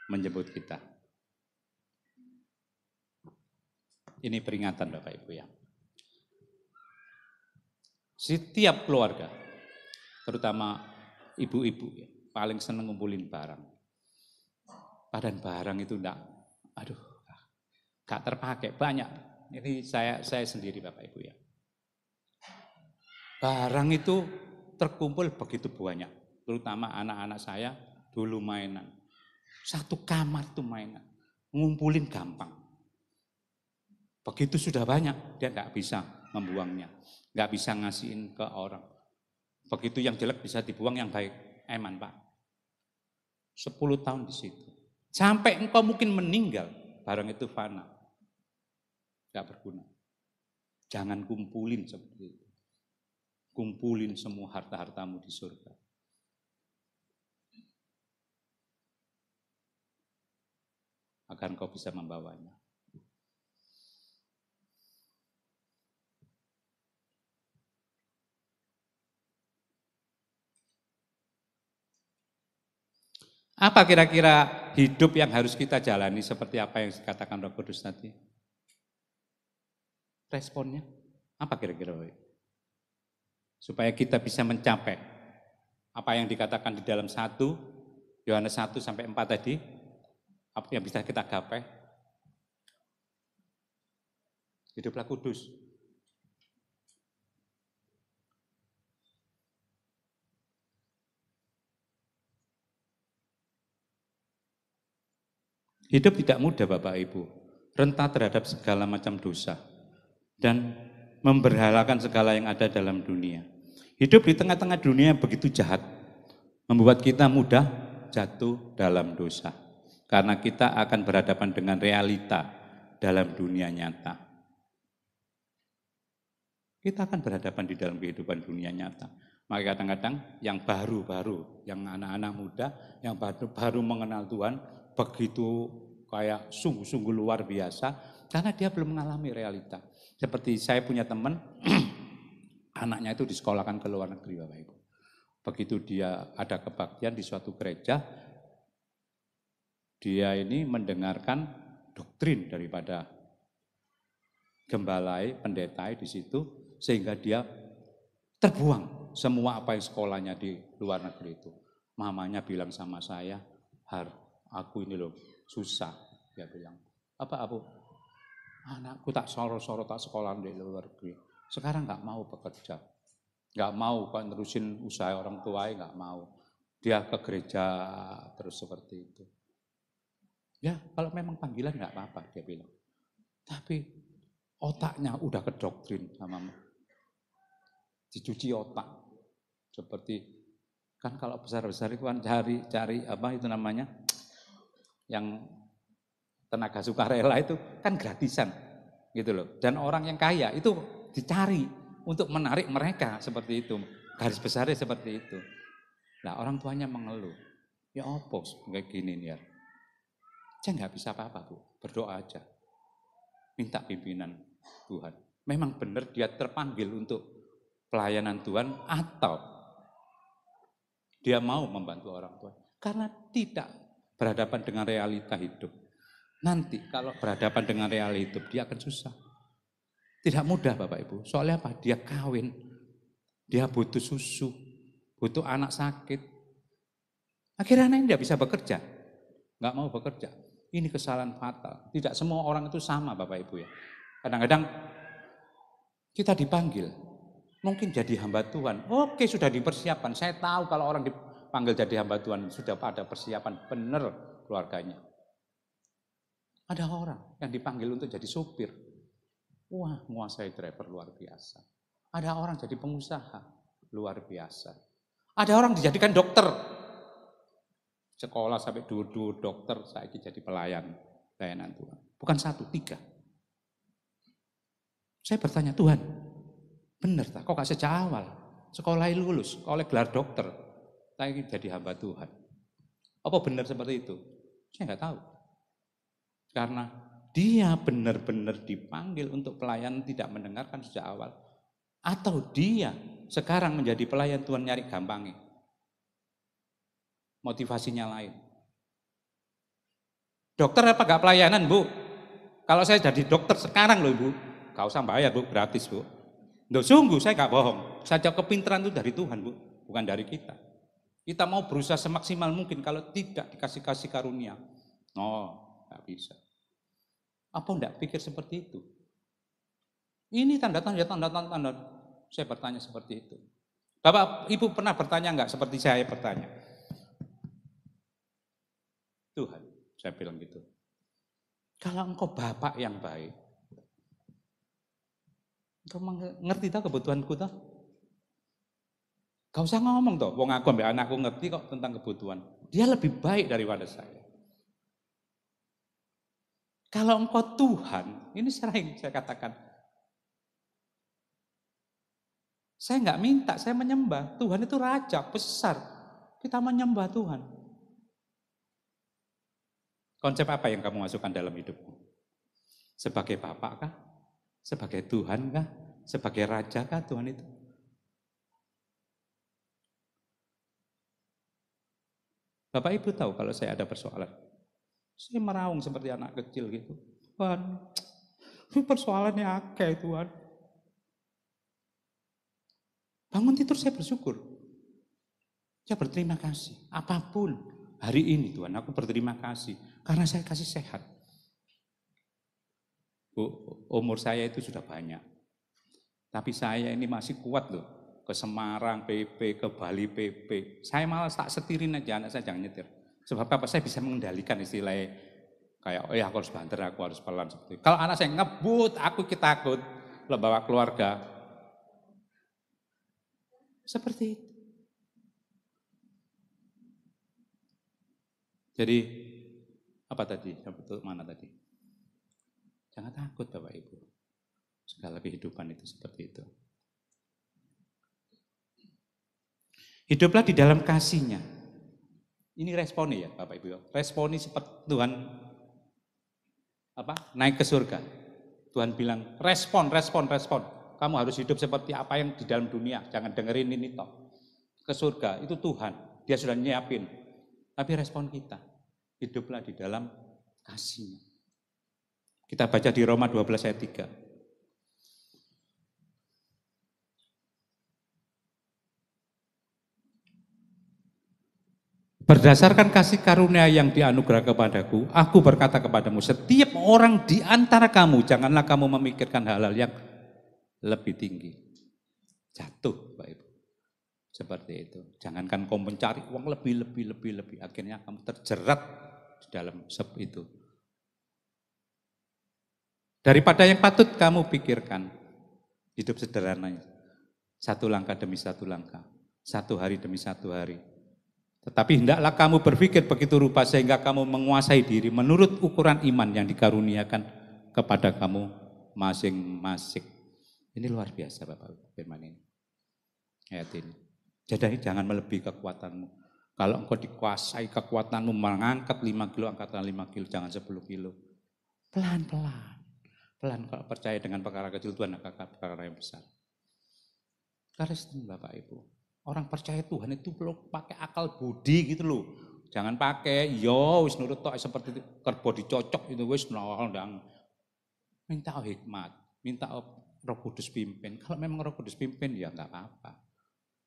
menjemput kita. Ini peringatan Bapak Ibu ya. Setiap keluarga, terutama ibu-ibu ya, paling senang ngumpulin barang. Padahal barang itu gak terpakai, banyak. Ini saya sendiri Bapak Ibu ya. Barang itu terkumpul begitu banyak, terutama anak-anak saya dulu mainan. Satu kamar tuh mainan, ngumpulin gampang. Begitu sudah banyak, dia nggak bisa membuangnya, nggak bisa ngasihin ke orang. Begitu yang jelek bisa dibuang, yang baik eman Pak. 10 tahun di situ. Sampai engkau mungkin meninggal, barang itu fana. Nggak berguna. Jangan kumpulin seperti itu. Kumpulin semua harta-hartamu di surga. Agar engkau bisa membawanya. Apa kira-kira hidup yang harus kita jalani seperti apa yang dikatakan Roh Kudus tadi? Responnya apa kira-kira? Supaya kita bisa mencapai apa yang dikatakan di dalam 1 Yohanes 1-4 tadi, apa yang bisa kita gapai? Hiduplah kudus. Hidup tidak mudah Bapak Ibu, rentan terhadap segala macam dosa dan memberhalakan segala yang ada dalam dunia. Hidup di tengah-tengah dunia yang begitu jahat, membuat kita mudah jatuh dalam dosa. Karena kita akan berhadapan dengan realita dalam dunia nyata. Kita akan berhadapan di dalam kehidupan dunia nyata. Maka kadang-kadang yang baru-baru, yang anak-anak muda, yang baru mengenal Tuhan, begitu kayak sungguh-sungguh luar biasa, karena dia belum mengalami realita. Seperti saya punya teman, anaknya itu disekolahkan ke luar negeri, Bapak Ibu. Begitu dia ada kebaktian di suatu gereja, dia ini mendengarkan doktrin daripada gembalai, pendetai di situ, sehingga dia terbuang semua apa yang sekolahnya di luar negeri itu. Mamanya bilang sama saya, aku ini loh susah. Dia bilang, apa Abu? Anakku tak soro-soro tak sekolah di luar negeri. Sekarang nggak mau bekerja. Nggak mau kan terusin usaha orang tua, nggak mau. Dia ke gereja terus seperti itu. Ya kalau memang panggilan nggak apa-apa dia bilang. Tapi otaknya udah ke doktrin sama dicuci otak. Seperti kan kalau besar-besar itu kan cari apa itu namanya yang tenaga sukarela itu kan gratisan gitu loh. Dan orang yang kaya itu dicari untuk menarik mereka seperti itu. Garis besarnya seperti itu. Nah orang tuanya mengeluh. Ya opos kayak gini nih ya. Saya nggak bisa apa-apa Bu, berdoa aja. Minta pimpinan Tuhan. Memang benar dia terpanggil untuk pelayanan Tuhan atau dia mau membantu orang tua. Karena tidak berhadapan dengan realita hidup. Nanti kalau berhadapan dengan realita hidup dia akan susah. Tidak mudah Bapak Ibu. Soalnya apa? Dia kawin. Dia butuh susu. Butuh anak sakit. Akhirnya anaknya tidak bisa bekerja. Nggak mau bekerja. Ini kesalahan fatal. Tidak semua orang itu sama Bapak Ibu ya. Kadang-kadang kita dipanggil. Mungkin jadi hamba Tuhan. Oke sudah dipersiapkan. Saya tahu kalau orang dipanggil jadi hamba Tuhan sudah pada persiapan benar keluarganya. Ada orang yang dipanggil untuk jadi supir. Wah, menguasai driver luar biasa. Ada orang jadi pengusaha luar biasa. Ada orang dijadikan dokter. Sekolah sampai dua dokter, saya jadi pelayanan Tuhan. Bukan 1, 3. Saya bertanya, Tuhan, benar tak? Kok gak sejak awal? Sekolah lulus, oleh gelar dokter, saya ingin jadi hamba Tuhan. Apa benar seperti itu? Saya nggak tahu. Karena dia benar-benar dipanggil untuk pelayan tidak mendengarkan sejak awal. Atau dia sekarang menjadi pelayan Tuhan nyari gampangnya. Motivasinya lain. Dokter apa gak pelayanan Bu? Kalau saya jadi dokter sekarang loh Bu, gak usah bayar Bu, gratis Bu. Nggak sungguh saya gak bohong. Saja kepintaran itu dari Tuhan Bu, bukan dari kita. Kita mau berusaha semaksimal mungkin, kalau tidak dikasih karunia. Gak bisa. Apa enggak pikir seperti itu? Ini tanda-tanda. Saya bertanya seperti itu. Bapak, Ibu pernah bertanya enggak seperti saya bertanya? Tuhan, saya bilang gitu. Kalau engkau Bapak yang baik, engkau ngerti tak kebutuhanku tak? Gak usah ngomong toh, wong aku ambil anakku ngerti kok tentang kebutuhan. Dia lebih baik daripada saya. Kalau engkau Tuhan, ini sering saya katakan, saya nggak minta, saya menyembah. Tuhan itu raja besar, kita menyembah Tuhan. Konsep apa yang kamu masukkan dalam hidupmu? Sebagai Bapak kah? Sebagai Tuhan kah? Sebagai Raja kah Tuhan itu? Bapak Ibu tahu kalau saya ada persoalan. Saya meraung seperti anak kecil gitu. Tuhan, persoalannya akeh Tuhan. Bangun tidur saya bersyukur. Saya berterima kasih. Apapun hari ini Tuhan, aku berterima kasih. Karena saya kasih sehat. Bu, umur saya itu sudah banyak. Tapi saya ini masih kuat loh. Ke Semarang PP, ke Bali PP. Saya malah tak setirin aja, anak saya jangan nyetir. Sebab apa? Saya bisa mengendalikan istilahnya. Kayak, aku harus banter, aku harus pelan. Seperti itu. Kalau anak saya ngebut, aku takut. Bawa keluarga. Seperti itu. Jadi, apa tadi? Mana tadi? Jangan takut Bapak Ibu. Segala kehidupan itu seperti itu. Hiduplah di dalam kasih-Nya. Ini responi ya Bapak Ibu. Responi seperti Tuhan naik ke surga. Tuhan bilang, respon. Kamu harus hidup seperti apa yang di dalam dunia. Jangan dengerin ini toh. Ke surga, itu Tuhan. Dia sudah nyiapin. Tapi respon kita, hiduplah di dalam kasih-Nya. Kita baca di Roma 12 ayat 3. Berdasarkan kasih karunia yang dianugerah kepadaku, aku berkata kepadamu, setiap orang di antara kamu, janganlah kamu memikirkan hal-hal yang lebih tinggi. Jatuh, Pak Ibu. Seperti itu. Jangankan kamu mencari uang lebih. Akhirnya kamu terjerat di dalam sep itu. Daripada yang patut kamu pikirkan, hidup sederhananya. Satu langkah demi satu langkah. Satu hari demi satu hari. Tetapi hendaklah kamu berpikir begitu rupa sehingga kamu menguasai diri menurut ukuran iman yang dikaruniakan kepada kamu masing-masing. Ini luar biasa Bapak firman ini. Ayat ini. Jadi jangan melebihi kekuatanmu. Kalau engkau dikuasai kekuatanmu mengangkat 5 kilo, angkatlah 5 kilo, jangan 10 kilo. Pelan-pelan. Pelan kalau percaya dengan perkara kecil Tuhan akan perkara yang besar. Kristen Bapak Ibu. Orang percaya Tuhan itu perlu pakai akal budi gitu loh. Jangan pakai, wis nurut tok seperti itu, kerbo dicocok itu wis ndang. Minta hikmat, minta Roh Kudus pimpin. Kalau memang Roh Kudus pimpin ya enggak apa-apa.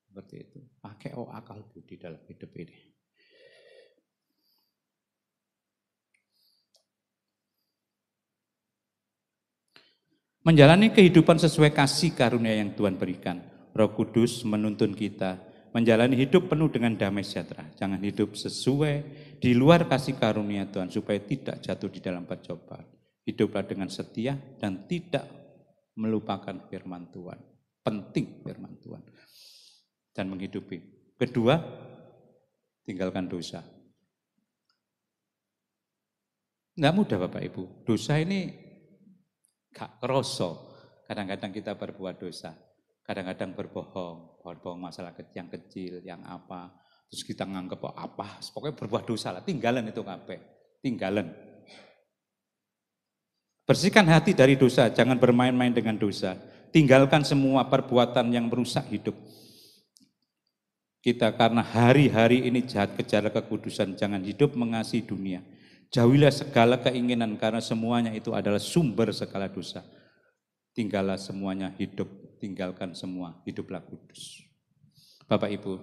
Seperti itu. Pakai akal budi dalam hidup ini. Menjalani kehidupan sesuai kasih karunia yang Tuhan berikan. Roh Kudus menuntun kita menjalani hidup penuh dengan damai sejahtera. Jangan hidup sesuai di luar kasih karunia Tuhan supaya tidak jatuh di dalam percobaan. Hiduplah dengan setia dan tidak melupakan firman Tuhan. Penting firman Tuhan. Dan menghidupi. Kedua, tinggalkan dosa. Enggak mudah Bapak Ibu. Dosa ini gak kerosok. Kadang-kadang kita berbuat dosa. Kadang-kadang berbohong masalah yang kecil, yang apa. Terus kita nganggep apa, pokoknya berbuat dosa lah. Tinggalan itu kabeh. Tinggalan. Bersihkan hati dari dosa, jangan bermain-main dengan dosa. Tinggalkan semua perbuatan yang merusak hidup kita karena hari-hari ini jahat, kejarlah kekudusan, jangan hidup mengasihi dunia. Jauhilah segala keinginan karena semuanya itu adalah sumber segala dosa. Tinggallah semuanya hidup, tinggalkan semua, hiduplah kudus. Bapak Ibu,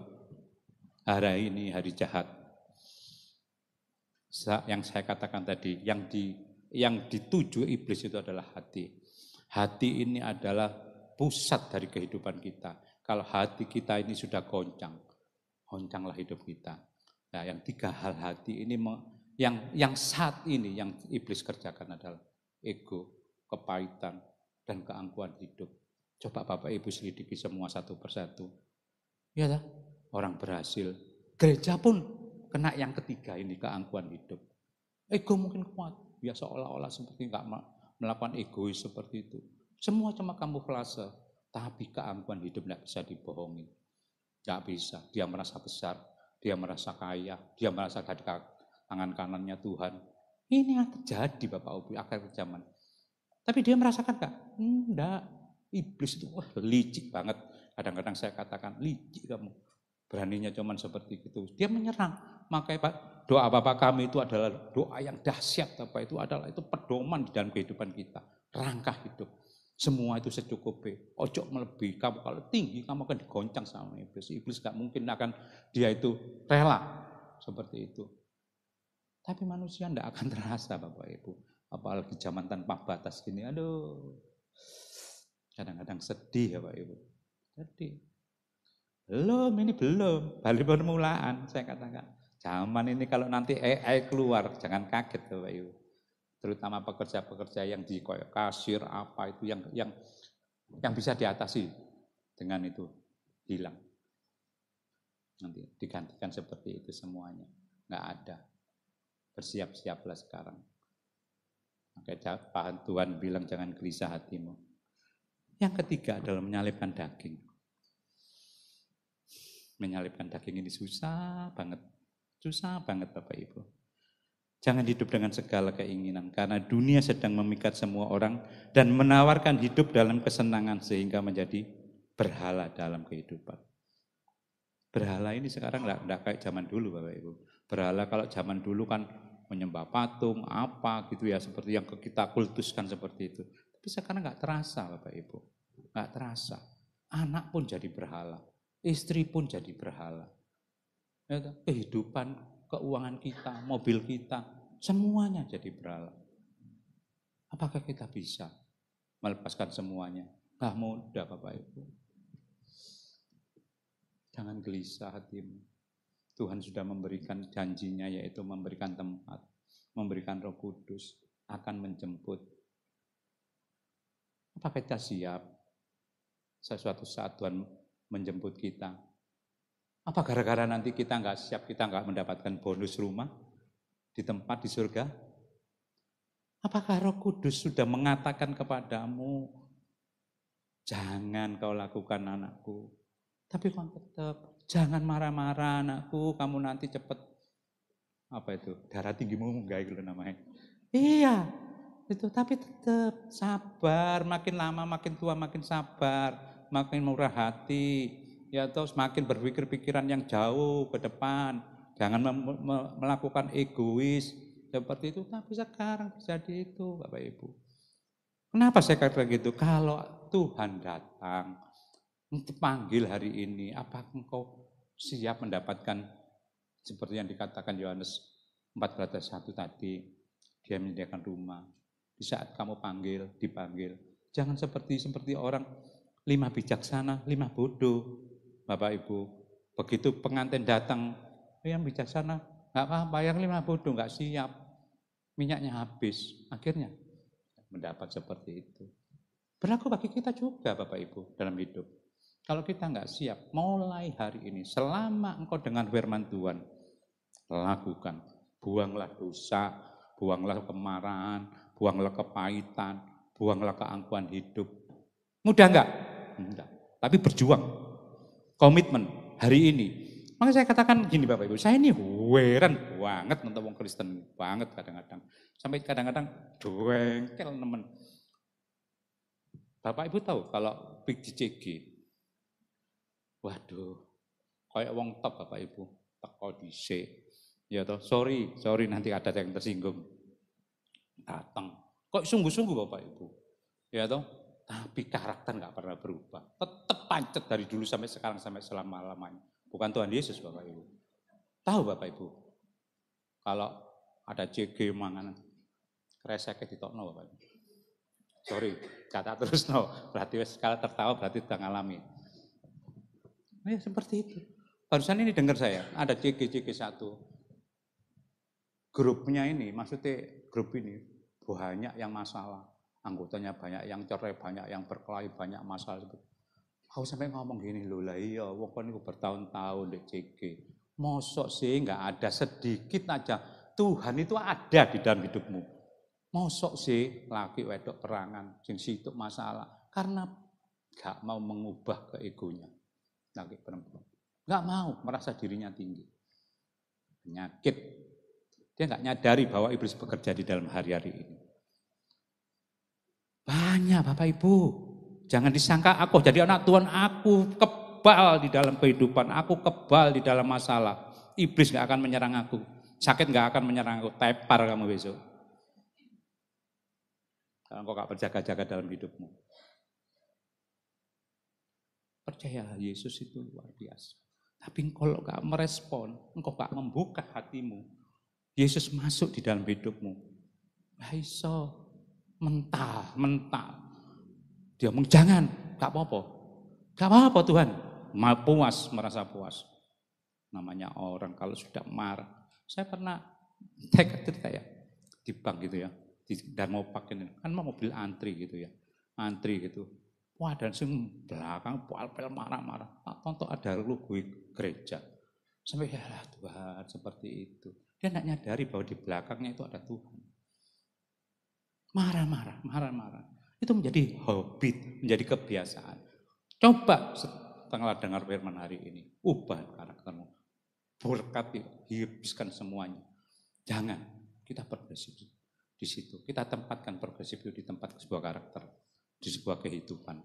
hari ini hari jahat. Yang saya katakan tadi, yang dituju iblis itu adalah hati. Hati ini adalah pusat dari kehidupan kita. Kalau hati kita ini sudah goncanglah hidup kita. Nah, yang 3 hal hati ini yang saat ini yang iblis kerjakan adalah ego, kepahitan, dan keangkuhan hidup. Coba Bapak Ibu selidiki semua satu persatu. Ya tak? Orang berhasil. Gereja pun kena yang ketiga ini, keangkuhan hidup. Ego mungkin kuat. Ya seolah-olah seperti enggak melakukan egois seperti itu. Semua cuma kamuflase. Tapi keangkuhan hidup enggak bisa dibohongin. Enggak bisa. Dia merasa besar. Dia merasa kaya. Dia merasa ada tangan kanannya Tuhan. Ini yang terjadi Bapak Ibu akhir zaman. Tapi dia merasakan enggak? Enggak. Iblis itu licik banget. Kadang-kadang saya katakan licik kamu. Beraninya cuman seperti itu. Dia menyerang. Makanya Pak, doa Bapak kami itu adalah doa yang dahsyat. Bapak itu adalah pedoman di dalam kehidupan kita. Rangka hidup. Semua itu secukupnya. Ojo melebihi. Kamu kalau tinggi kamu akan digoncang sama iblis. Iblis gak mungkin akan dia itu rela. Seperti itu. Tapi manusia tidak akan terasa Bapak Ibu. Apalagi zaman tanpa batas gini, aduh. Kadang-kadang sedih ya Pak Ibu. Sedih. Ini belum. Balik permulaan saya katakan. Zaman ini kalau nanti AI keluar, jangan kaget Bapak Ibu. Terutama pekerja-pekerja yang di kasir apa itu yang bisa diatasi dengan itu hilang. Nanti digantikan seperti itu semuanya. Nggak ada. Bersiap-siaplah sekarang. Makanya Tuhan bilang jangan gelisah hatimu. Yang ketiga adalah menyalibkan daging. Menyalibkan daging ini susah banget. Susah banget Bapak Ibu. Jangan hidup dengan segala keinginan, karena dunia sedang memikat semua orang dan menawarkan hidup dalam kesenangan sehingga menjadi berhala dalam kehidupan. Berhala ini sekarang enggak kayak zaman dulu Bapak Ibu. Berhala kalau zaman dulu kan menyembah patung, apa gitu ya, seperti yang kita kultuskan seperti itu. Tapi sekarang enggak terasa Bapak Ibu, enggak terasa. Anak pun jadi berhala, istri pun jadi berhala. Kehidupan, keuangan kita, mobil kita, semuanya jadi berhala. Apakah kita bisa melepaskan semuanya? Gak mudah Bapak Ibu. Jangan gelisah hatimu. Tuhan sudah memberikan janjinya, yaitu memberikan tempat, memberikan Roh Kudus, akan menjemput. Apakah kita siap? Sesuatu saat Tuhan menjemput kita. Apa gara-gara nanti kita nggak siap, kita nggak mendapatkan bonus rumah di tempat di surga? Apakah Roh Kudus sudah mengatakan kepadamu, jangan kau lakukan anakku, tapi kau tetap jangan marah-marah anakku, kamu nanti cepat apa itu darah tinggimu enggak itu namanya. Iya, itu tapi tetap sabar, makin lama makin tua makin sabar, makin murah hati. Ya terus makin berpikir pikiran yang jauh ke depan. Jangan melakukan egois seperti itu. Tapi sekarang terjadi itu Bapak Ibu. Kenapa saya katakan gitu? Kalau Tuhan datang, panggil hari ini, apakah engkau siap mendapatkan seperti yang dikatakan Yohanes 4:1 tadi. Dia menyediakan rumah. Di saat kamu dipanggil. Jangan seperti orang 5 bijaksana, 5 bodoh. Bapak Ibu, begitu pengantin datang, yang bijaksana, enggak apa-apa, yang 5 bodoh enggak siap. Minyaknya habis, akhirnya mendapat seperti itu. Berlaku bagi kita juga Bapak Ibu dalam hidup. Kalau kita enggak siap, mulai hari ini, selama engkau dengan firman Tuhan, lakukan. Buanglah dosa, buanglah kemarahan, buanglah kepahitan, buanglah keangkuhan hidup. Mudah enggak? Enggak. Tapi berjuang. Komitmen hari ini. Makanya saya katakan gini Bapak Ibu, saya ini heran banget nonton wong Kristen banget kadang-kadang. Sampai kadang-kadang dengkel nemen. Bapak Ibu tahu kalau PJCG, waduh, kayak wong top Bapak Ibu, teko dhisik. Ya toh, sorry nanti ada yang tersinggung. Datang. Kok sungguh-sungguh Bapak Ibu. Ya toh, tapi karakter enggak pernah berubah. Tetap pancet dari dulu sampai sekarang sampai selama-lamanya. Bukan Tuhan Yesus Bapak Ibu. Tahu Bapak Ibu. Kalau ada CG mangan kreseknya ditokno Bapak Ibu. Sorry, kata terus no. Berarti sekali tertawa berarti sudah ngalami. Nah, ya seperti itu. Barusan ini dengar saya, ada CG 1. Grupnya ini, maksudnya grup ini banyak yang masalah. Anggotanya banyak yang cerai, banyak yang berkelahi, banyak masalah. Aku sampai ngomong gini loh, lah iya, wong kon niku bertahun-tahun di CG. Mosok sih nggak ada sedikit aja Tuhan itu ada di dalam hidupmu. Mosok sih laki wedok perangan, sing situ masalah karena nggak mau mengubah keegonya. Laki perempuan nggak mau merasa dirinya tinggi, penyakit. Dia nggak nyadari bahwa iblis bekerja di dalam hari-hari ini. Banyak Bapak Ibu. Jangan disangka aku jadi anak Tuhan, aku kebal di dalam kehidupan, aku kebal di dalam masalah. Iblis gak akan menyerang aku, sakit gak akan menyerang aku, tepar kamu besok. Kalau engkau gak berjaga-jaga dalam hidupmu. Percayalah Yesus itu luar biasa. Tapi kalau gak merespon, engkau gak membuka hatimu, Yesus masuk di dalam hidupmu. Gak iso, mental. Dia ngomong jangan, gak apa-apa. Gak apa-apa Tuhan, puas, merasa puas. Namanya orang kalau sudah marah. Saya pernah cerita ya, di bank gitu ya, di Dharma Park ini, kan mobil antri gitu ya, antri gitu. Wah dan sing belakang pal-pel marah-marah, tak tonton ada logo gereja. Sampai ya Tuhan seperti itu. Dia tidak nyadari bahwa di belakangnya itu ada Tuhan. Marah-marah. Itu menjadi hobi, menjadi kebiasaan. Coba setelah dengar firman hari ini, ubah karaktermu. Berkati, hibiskan semuanya. Jangan, Kita progresif di situ. Kita tempatkan progresif itu di tempat sebuah karakter, di sebuah kehidupan.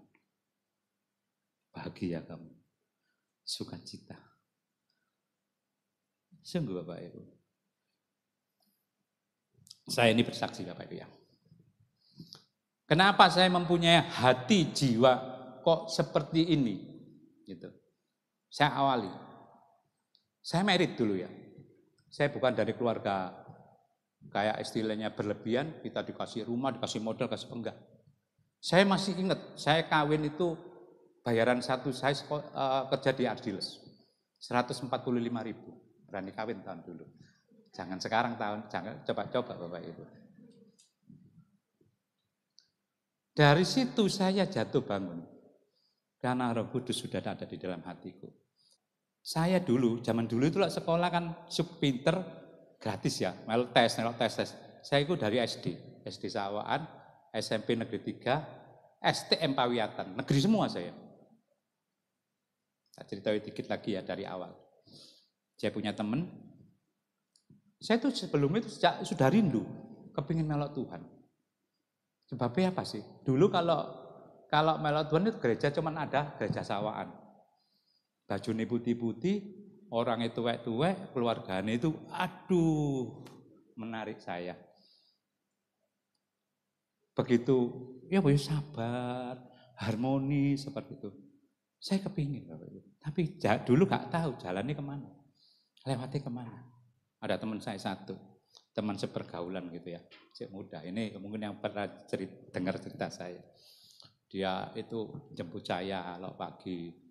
Bahagia kamu, sukacita. Sungguh Bapak Ibu. Saya ini bersaksi Bapak Ibu ya. Kenapa saya mempunyai hati jiwa kok seperti ini? Gitu. Saya awali. Saya merit dulu ya. Saya bukan dari keluarga kayak istilahnya berlebihan, kita dikasih rumah, dikasih modal, kasih enggak. Saya masih ingat, saya kawin itu bayaran satu, saya kerja di Ardiles. 145.000. Berani kawin tahun dulu. Jangan sekarang tahun, jangan coba-coba Bapak Ibu. Dari situ saya jatuh bangun. Karena Roh Kudus sudah ada di dalam hatiku. Saya dulu, zaman dulu itu sekolah kan pinter, gratis ya. Melok tes. Saya itu dari SD Sawaan, SMP Negeri 3, STM Pawiatan. Negeri semua saya. Saya cerita dikit lagi ya dari awal. Saya punya teman, saya tuh sebelum itu sudah rindu, kepingin melok Tuhan. Sebabnya apa sih? Dulu kalau melok Tuhan itu gereja cuman ada gereja Sawaan. Bajunya putih-putih, orang itu tuwek-tuwek, keluarganya itu aduh menarik saya. Begitu, ya sabar, harmoni seperti itu. Saya kepingin Bapak Ibu. Tapi dulu gak tahu jalannya kemana. Lewatnya kemana. Ada teman saya satu, teman sepergaulan gitu ya. Cik muda, ini mungkin yang pernah dengar cerita saya. Dia itu jemput saya kalau pagi.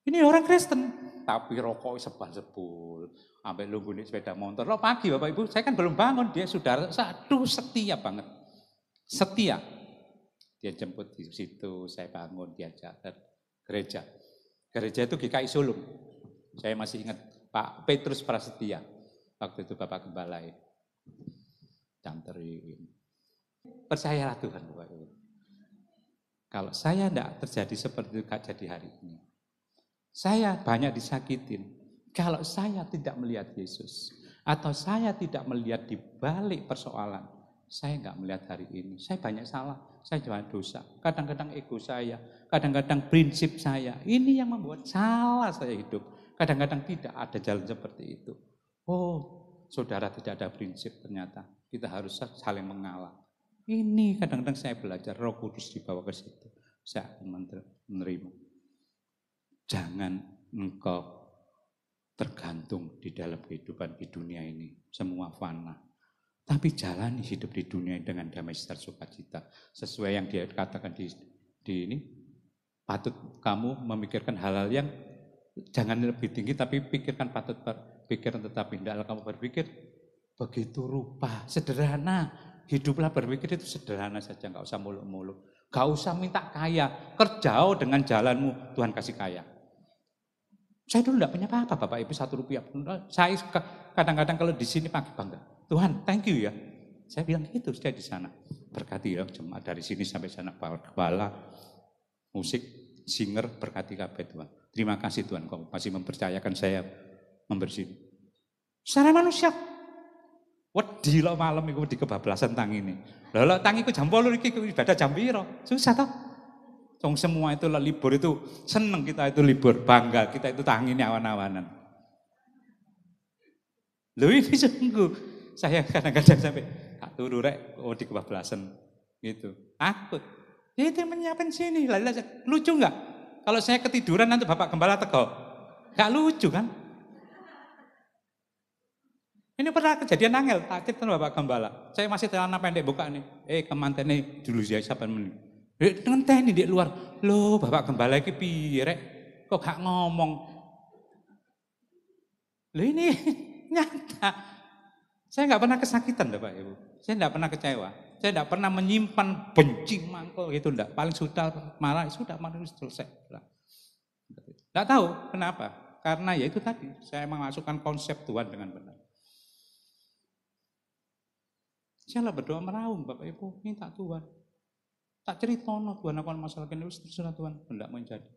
Ini orang Kristen, tapi rokok sebal-sebul. Sampai nunggu di sepeda motor. Lo pagi Bapak Ibu, saya kan belum bangun. Dia sudah, aduh setia banget. Setia. Dia jemput di situ, saya bangun, diajak ke gereja. Gereja itu GKI Sulung. Saya masih ingat Pak Petrus Prasetya. Waktu itu Bapak Gembala. Canterin. Percayalah Tuhan Bapak Ibu. Kalau saya tidak terjadi seperti itu, gak jadi hari ini. Saya banyak disakitin. Kalau saya tidak melihat Yesus, atau saya tidak melihat di balik persoalan, saya nggak melihat hari ini. Saya banyak salah, saya banyak dosa. Kadang-kadang ego saya, kadang-kadang prinsip saya. Ini yang membuat salah saya hidup. Kadang-kadang tidak ada jalan seperti itu. Oh, saudara tidak ada prinsip ternyata. Kita harus saling mengalah. Ini kadang-kadang saya belajar, Roh Kudus dibawa ke situ. Saya menerima. Jangan engkau tergantung di dalam kehidupan di dunia ini. Semua fana. Tapi jalani hidup di dunia dengan damai sejahtera sukacita. Sesuai yang dia katakan di ini. Patut kamu memikirkan hal-hal yang jangan lebih tinggi, tapi patut pikiran tetapi tidaklah kamu berpikir begitu rupa, sederhana. Hiduplah berpikir itu sederhana saja, enggak usah muluk-muluk. Enggak usah minta kaya, kerja dengan jalanmu, Tuhan kasih kaya. Saya dulu enggak punya apa-apa, Bapak Ibu, 1 rupiah pun. Saya kadang-kadang kalau di sini pagi bangga. Tuhan, thank you ya. Saya bilang gitu, saya di sana. Berkati ya, jemaat dari sini sampai sana, kepala, musik, singer, berkati kabeh Tuhan. Terima kasih Tuhan, kau masih mempercayakan saya membersih. Secara manusia, wedi lo malam itu di kebablasan tang ini. Lalu tang itu jam 8 iki ibadah jam piro? Susah toh. Semua itu libur itu seneng kita itu libur, bangga kita itu tangi ini awan-awanan. Loh ini sungguh saya kadang-kadang sampai tak turu rek di kebablasan gitu. Takut. Dia itu menyiapkan sini. Lucu enggak? Kalau saya ketiduran nanti Bapak Gembala tegok. Enggak lucu kan? Ini pernah kejadian angel, tak cerita Bapak Gembala. Saya masih celana pendek buka nih. Kemanten nih dulu ya siapa menit. Dengan teni di luar. Loh Bapak Gembala ini piye rek? Kok gak ngomong? Loh ini nyata. Saya gak pernah kesakitan Bapak Ibu. Saya gak pernah kecewa. Saya gak pernah menyimpan benci mangkul gitu enggak. Paling sudah marah, sudah selesai. Gak tahu kenapa. Karena ya itu tadi. Saya memasukkan konsep Tuhan dengan benar. Saya berdoa meraung Bapak Ibu. Minta Tuhan. Tak cerita no Tuhan aku masalah ini terserah Tuhan, tidak mau jadi.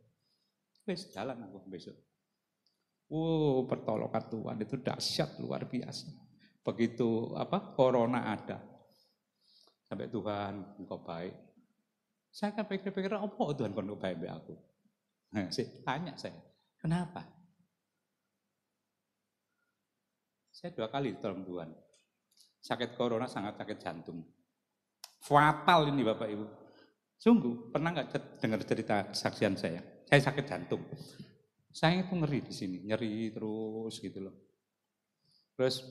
Wes jalan aku besok. Pertolongan Tuhan itu dahsyat luar biasa. begitu corona ada. Sampai Tuhan, engkau baik. Saya kan pikir-pikir, apa Tuhan kau baik be aku? Nah, tanya saya, kenapa? Saya 2 kali ditolong Tuhan. Sakit corona sangat sakit jantung. Fatal ini Bapak Ibu. Sungguh, pernah nggak dengar cerita kesaksian saya? Saya sakit jantung. Saya itu ngeri di sini, nyeri terus gitu loh. Terus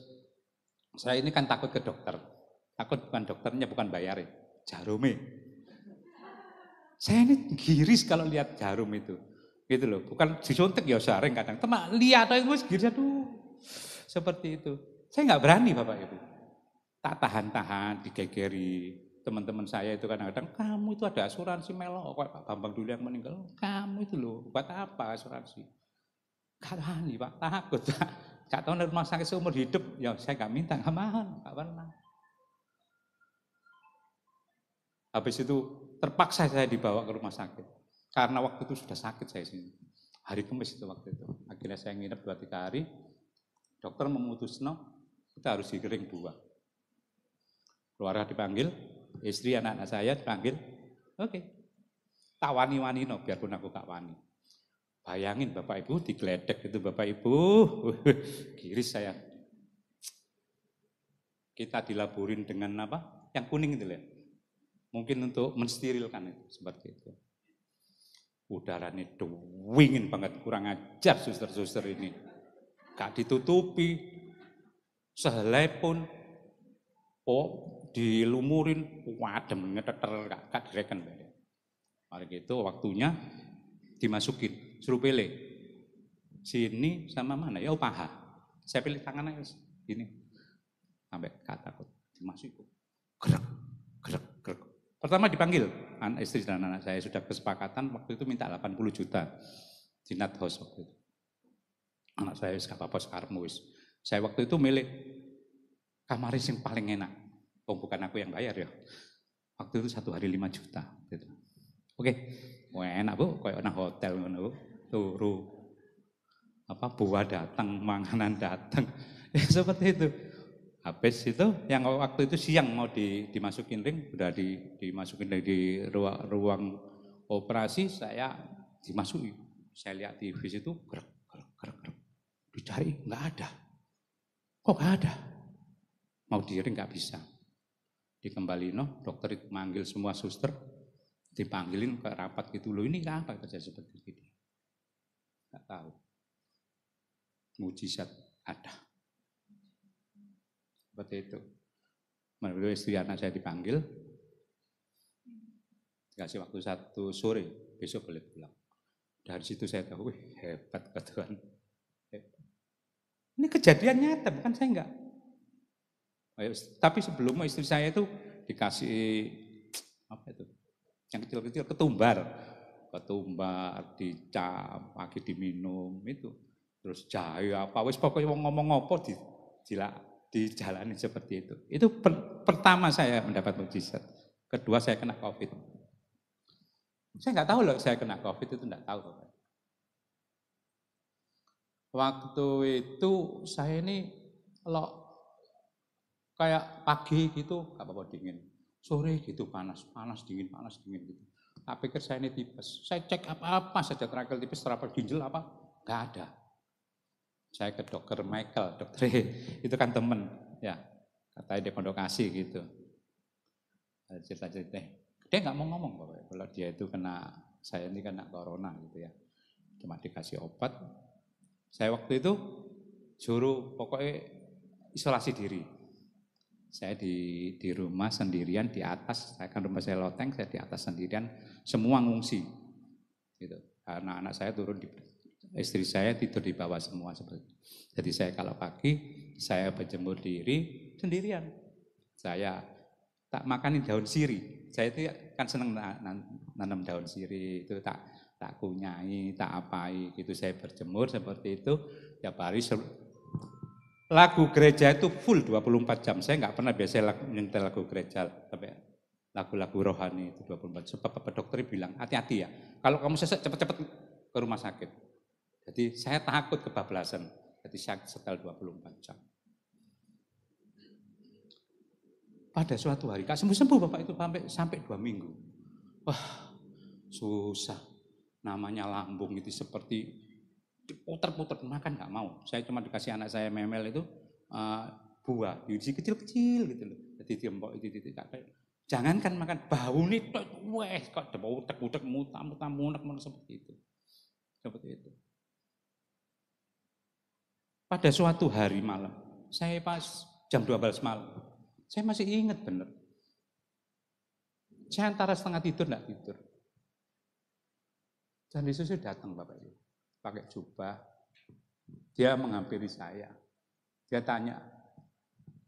saya ini kan takut ke dokter. Takut bukan dokternya, bukan bayarin. Jarume. Saya ini giris kalau lihat jarum itu. Gitu loh. Bukan disuntik ya sering kadang. Teman lihat aja gue giris, aduh. Seperti itu. Saya nggak berani Bapak Ibu. Tak tahan-tahan, digegeri. Teman-teman saya itu kadang-kadang, kamu itu ada asuransi Melo. Kok Pak Bambang dulu yang meninggal. Kamu itu loh, buat apa asuransi? Gak berani Pak, takut. Gak tahu rumah sakit seumur hidup. Ya saya nggak minta, nggak mau. Nggak pernah. Habis itu terpaksa saya dibawa ke rumah sakit. Karena waktu itu sudah sakit saya sini. Hari Kamis itu waktu itu. Akhirnya saya nginep 2-3 hari. Dokter memutuskan kita harus digiring 2. Keluarga dipanggil, istri anak-anak saya dipanggil. Oke. Tak wani-wani no, biarpun aku gak wani. Bayangin Bapak Ibu digledek itu Bapak Ibu. Giris saya. Kita dilaburin dengan apa? Yang kuning itu ya. Mungkin untuk mensterilkan itu, seperti itu. Udaranya dingin banget, kurang ajar suster-suster ini. Gak ditutupi, sehelai pun, dilumurin, wadem, ngeteter, gak direken. Mari gitu waktunya dimasukin, suruh pilih. Sini sama mana? Ya paha. Saya pilih tangan aja, gini. Sampai kata takut, dimasukin. Gerak, gerak, gerak. Pertama dipanggil, istri dan anak saya sudah kesepakatan waktu itu minta 80 juta di Nat House waktu itu. Anak saya gak apa-apa sekarang wis. Saya waktu itu milih kamar yang paling enak. Oh, bukan aku yang bayar ya. Waktu itu 1 hari 5 juta. Gitu. Oke, enak Bu, kayak orang hotel Bu. Turu. Buah datang, makanan datang. Ya seperti itu. Habis itu yang waktu itu siang mau dimasukin ring, udah dimasukin di ruang operasi, saya dimasukin. Saya lihat di TV itu gerak. Dicari nggak ada. Kok nggak ada? Mau di ring nggak bisa. Dikembalin, dokter itu manggil semua suster, dipanggilin ke rapat gitu loh. Ini apa terjadi seperti ini? Nggak tahu. Mujizat ada. Seperti itu. Menurut istri anak saya dipanggil, dikasih waktu 1 sore, besok boleh pulang. Dari situ saya tahu, hebat Tuhan. Ini kejadian nyata, bukan saya enggak. Tapi sebelumnya istri saya itu dikasih yang kecil-kecil ketumbar dicap, pagi diminum itu, terus jahe wis pokoknya ngomong apa dijalani seperti itu. Itu pertama saya mendapat mujizat. Kedua saya kena COVID. Saya nggak tahu loh saya kena COVID itu nggak tahu. Waktu itu saya ini kayak pagi gitu nggak apa-apa dingin, sore gitu panas dingin gitu. Tak pikir saya ini tipes. Saya cek apa saja terakhir tipes, terapi ginjal apa nggak ada. Saya ke dokter Michael, dokter itu kan temen ya, katanya di Pondok Kasih gitu. Cerita-cerita, dia nggak mau ngomong kalau dia itu saya ini kena corona gitu ya. Cuma dikasih obat. Saya waktu itu suruh pokoknya isolasi diri. Saya di rumah sendirian di atas, saya kan rumah saya loteng, saya di atas sendirian, semua ngungsi. Gitu. Karena anak saya turun istri saya tidur di bawah semua seperti itu. Jadi saya kalau pagi saya berjemur diri sendirian. Saya tak makanin daun sirih. Saya itu kan seneng nanam daun sirih itu tak kunyai, tak apai gitu. Saya berjemur seperti itu. Tiap hari lagu gereja itu full 24 jam. Saya nggak pernah biasa nyentel lagu gereja sampai lagu-lagu rohani itu 24 jam. Sebab Bapak dokter bilang hati-hati ya. Kalau kamu sesek cepat-cepat ke rumah sakit. Jadi saya takut kebablasan. Jadi saya setel 24 jam. pada suatu hari, Kak sembuh-sembuh Bapak itu sampai 2 minggu. Wah, susah. Namanya lambung itu seperti diputer-puter, makan nggak mau. Saya cuma dikasih anak saya memel itu buah, biji kecil-kecil gitu loh. Jadi diempok itu jangankan makan, bau nih, weh kok utek-utek mutak-mutak seperti itu. Seperti itu. Pada suatu hari malam, saya pas jam 12 malam, saya masih ingat benar. Saya antara setengah tidur, enggak tidur. Dan Yesus datang Bapak Ibu, pakai jubah, dia menghampiri saya. Dia tanya,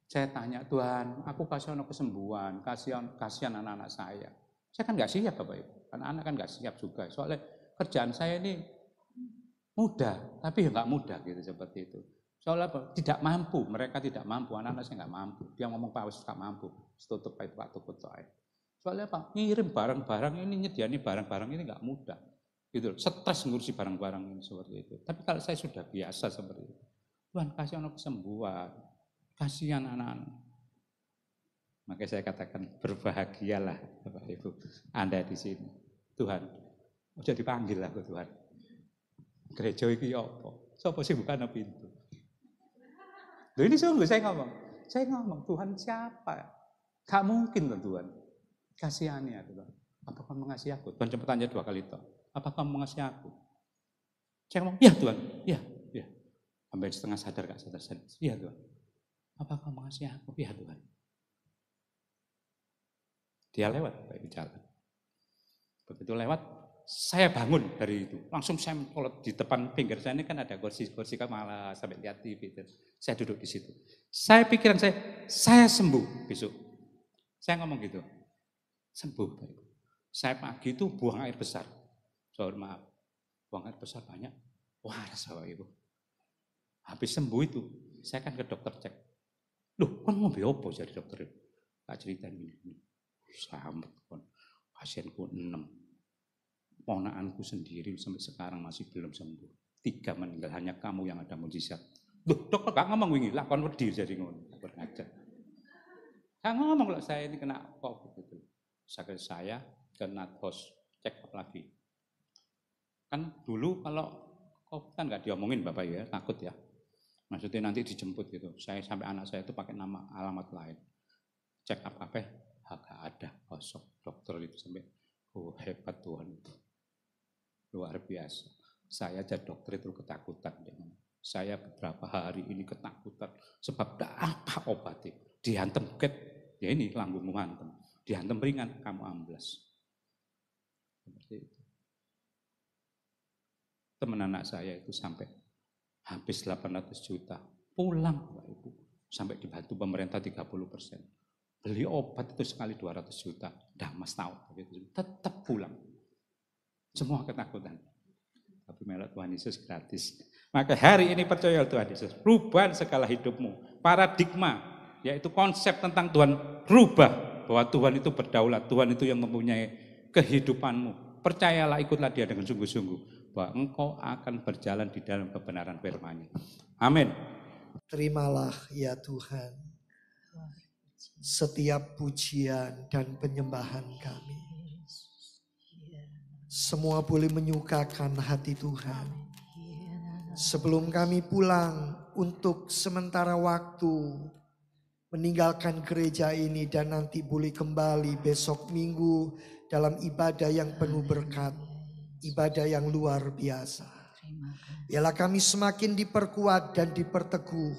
saya tanya, Tuhan, aku kasih anak kesembuhan, kasihan anak-anak saya. Saya kan nggak siap Bapak Ibu, anak-anak kan nggak siap juga. Soalnya kerjaan saya ini mudah, tapi ya nggak mudah gitu seperti itu. Soalnya apa? Tidak mampu, mereka tidak mampu, anak-anak saya nggak mampu. Dia ngomong Pak nggak mampu, tutup Pak tutup. Soalnya apa? Ngirim barang-barang ini, nyediani barang-barang ini nggak mudah. Gitu, stres ngurusi barang-barang ini seperti itu. Tapi kalau saya sudah biasa seperti itu, Tuhan kasih anak kesembuhan, kasihan anak-anak. Maka saya katakan berbahagialah Bapak Ibu, Anda di sini. Tuhan, udah dipanggil lah ke Tuhan. Gereja ini apa? Siapa sih bukan pintu? Loh ini sungguh saya ngomong Tuhan siapa? Gak mungkin loh Tuhan. Kasihani ya Tuhan. Apakah mengasihi aku? Tuhan cepat tanya 2 kali toh. Apakah kamu mengasihi aku? Saya ngomong, ya Tuhan, ya. Sampai setengah sadar, gak sadar. Ya Tuhan. Apakah kamu mengasihi aku? Ya Tuhan. Dia lewat, Bapak jalan. Begitu lewat, saya bangun dari itu. Langsung saya kalau di depan pinggir saya ini kan ada kursi malah sampai lihat TV. Saya duduk di situ. Saya pikiran saya sembuh besok. Saya ngomong gitu. Sembuh, Bapak. Saya pagi itu buang air besar. Soal maaf, buang air besar banyak, waras Bapak Ibu. Habis sembuh itu, saya kan ke dokter cek. Loh, kan mau apa jadi dokter itu? Tak ceritain ini. Selamat kon, pasienku 6. Ponakanku sendiri sampai sekarang masih belum sembuh. 3 meninggal, hanya kamu yang ada mujizat. Loh, dokter gak ngomong wingi, lah kon wedi jadi ngono, berngajar. Gak ngomong kalau saya ini kena COVID gitu. Sakit saya ke Nathos, cek up lagi. Kan dulu kalau COVID kan nggak diomongin Bapak ya, takut ya. Maksudnya nanti dijemput gitu. Saya sampai anak saya itu pakai nama alamat lain. Cek up apa? Gak ada, kosong. Dokter itu sampai, hebat Tuhan itu. Luar biasa. Saya jadi dokter itu ketakutan. Saya beberapa hari ini ketakutan. Sebab apa obatnya? Dihantem ket, ya ini lambungmu hantem. Dihantem ringan, kamu amblas. Seperti itu. Teman anak saya itu sampai habis 800 juta. Pulang Bapak Ibu. Sampai dibantu pemerintah 30%. Beli obat itu sekali 200 juta. Dah Mas tahu. Tetap pulang. Semua ketakutan. Tapi melok Tuhan Yesus gratis. Maka hari ini percaya Tuhan Yesus. Rubah segala hidupmu. Paradigma. Yaitu konsep tentang Tuhan. Rubah. Bahwa Tuhan itu berdaulat. Tuhan itu yang mempunyai kehidupanmu. Percayalah, ikutlah dia dengan sungguh-sungguh. Bahwa engkau akan berjalan di dalam kebenaran firman-Nya. Amin. Terimalah ya Tuhan setiap pujian dan penyembahan kami. Semua boleh menyukakan hati Tuhan. Sebelum kami pulang untuk sementara waktu meninggalkan gereja ini dan nanti boleh kembali besok minggu dalam ibadah yang penuh berkat. Ibadah yang luar biasa. Biarlah kami semakin diperkuat dan diperteguh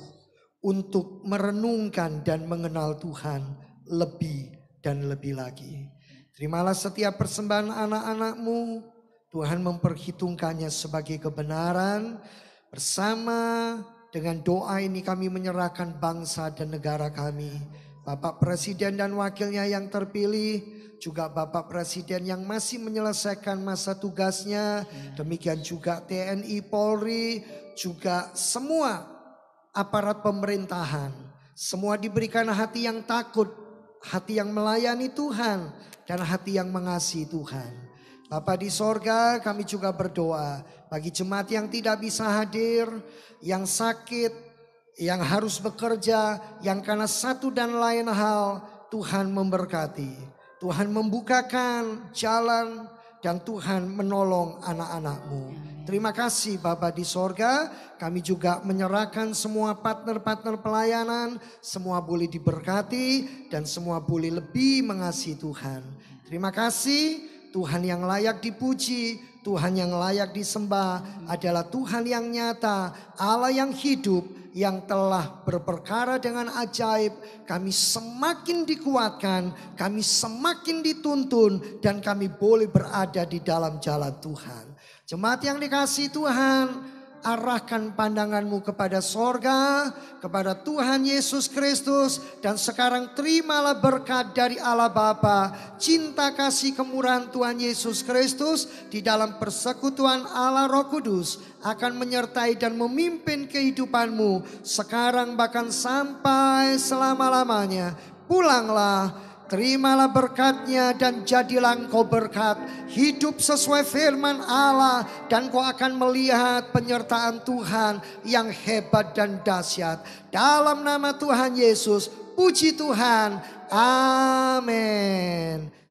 untuk merenungkan dan mengenal Tuhan lebih dan lebih lagi. Terimalah setiap persembahan anak-anak-Mu. Tuhan memperhitungkannya sebagai kebenaran. Bersama dengan doa ini kami menyerahkan bangsa dan negara kami. Bapak Presiden dan wakilnya yang terpilih. Juga Bapak Presiden yang masih menyelesaikan masa tugasnya. Demikian juga TNI, Polri, juga semua aparat pemerintahan. Semua diberikan hati yang takut, hati yang melayani Tuhan, dan hati yang mengasihi Tuhan. Bapa di sorga, kami juga berdoa bagi jemaat yang tidak bisa hadir, yang sakit, yang harus bekerja, yang karena satu dan lain hal Tuhan memberkati, Tuhan membukakan jalan, dan Tuhan menolong anak-anak-Mu. Terima kasih Bapa di sorga, kami juga menyerahkan semua partner-partner pelayanan, semua boleh diberkati dan semua boleh lebih mengasihi Tuhan. Terima kasih, Tuhan yang layak dipuji, Tuhan yang layak disembah adalah Tuhan yang nyata, Allah yang hidup, yang telah berperkara dengan ajaib. Kami semakin dikuatkan, kami semakin dituntun, dan kami boleh berada di dalam jalan Tuhan. Jemaat yang dikasihi Tuhan, arahkan pandanganmu kepada sorga, kepada Tuhan Yesus Kristus, dan sekarang terimalah berkat dari Allah Bapa, cinta kasih kemurahan Tuhan Yesus Kristus di dalam persekutuan Allah Roh Kudus akan menyertai dan memimpin kehidupanmu sekarang bahkan sampai selama-lamanya. Pulanglah, terimalah berkatnya dan jadilah engkau berkat. Hidup sesuai firman Allah dan kau akan melihat penyertaan Tuhan yang hebat dan dahsyat. Dalam nama Tuhan Yesus, puji Tuhan. Amin.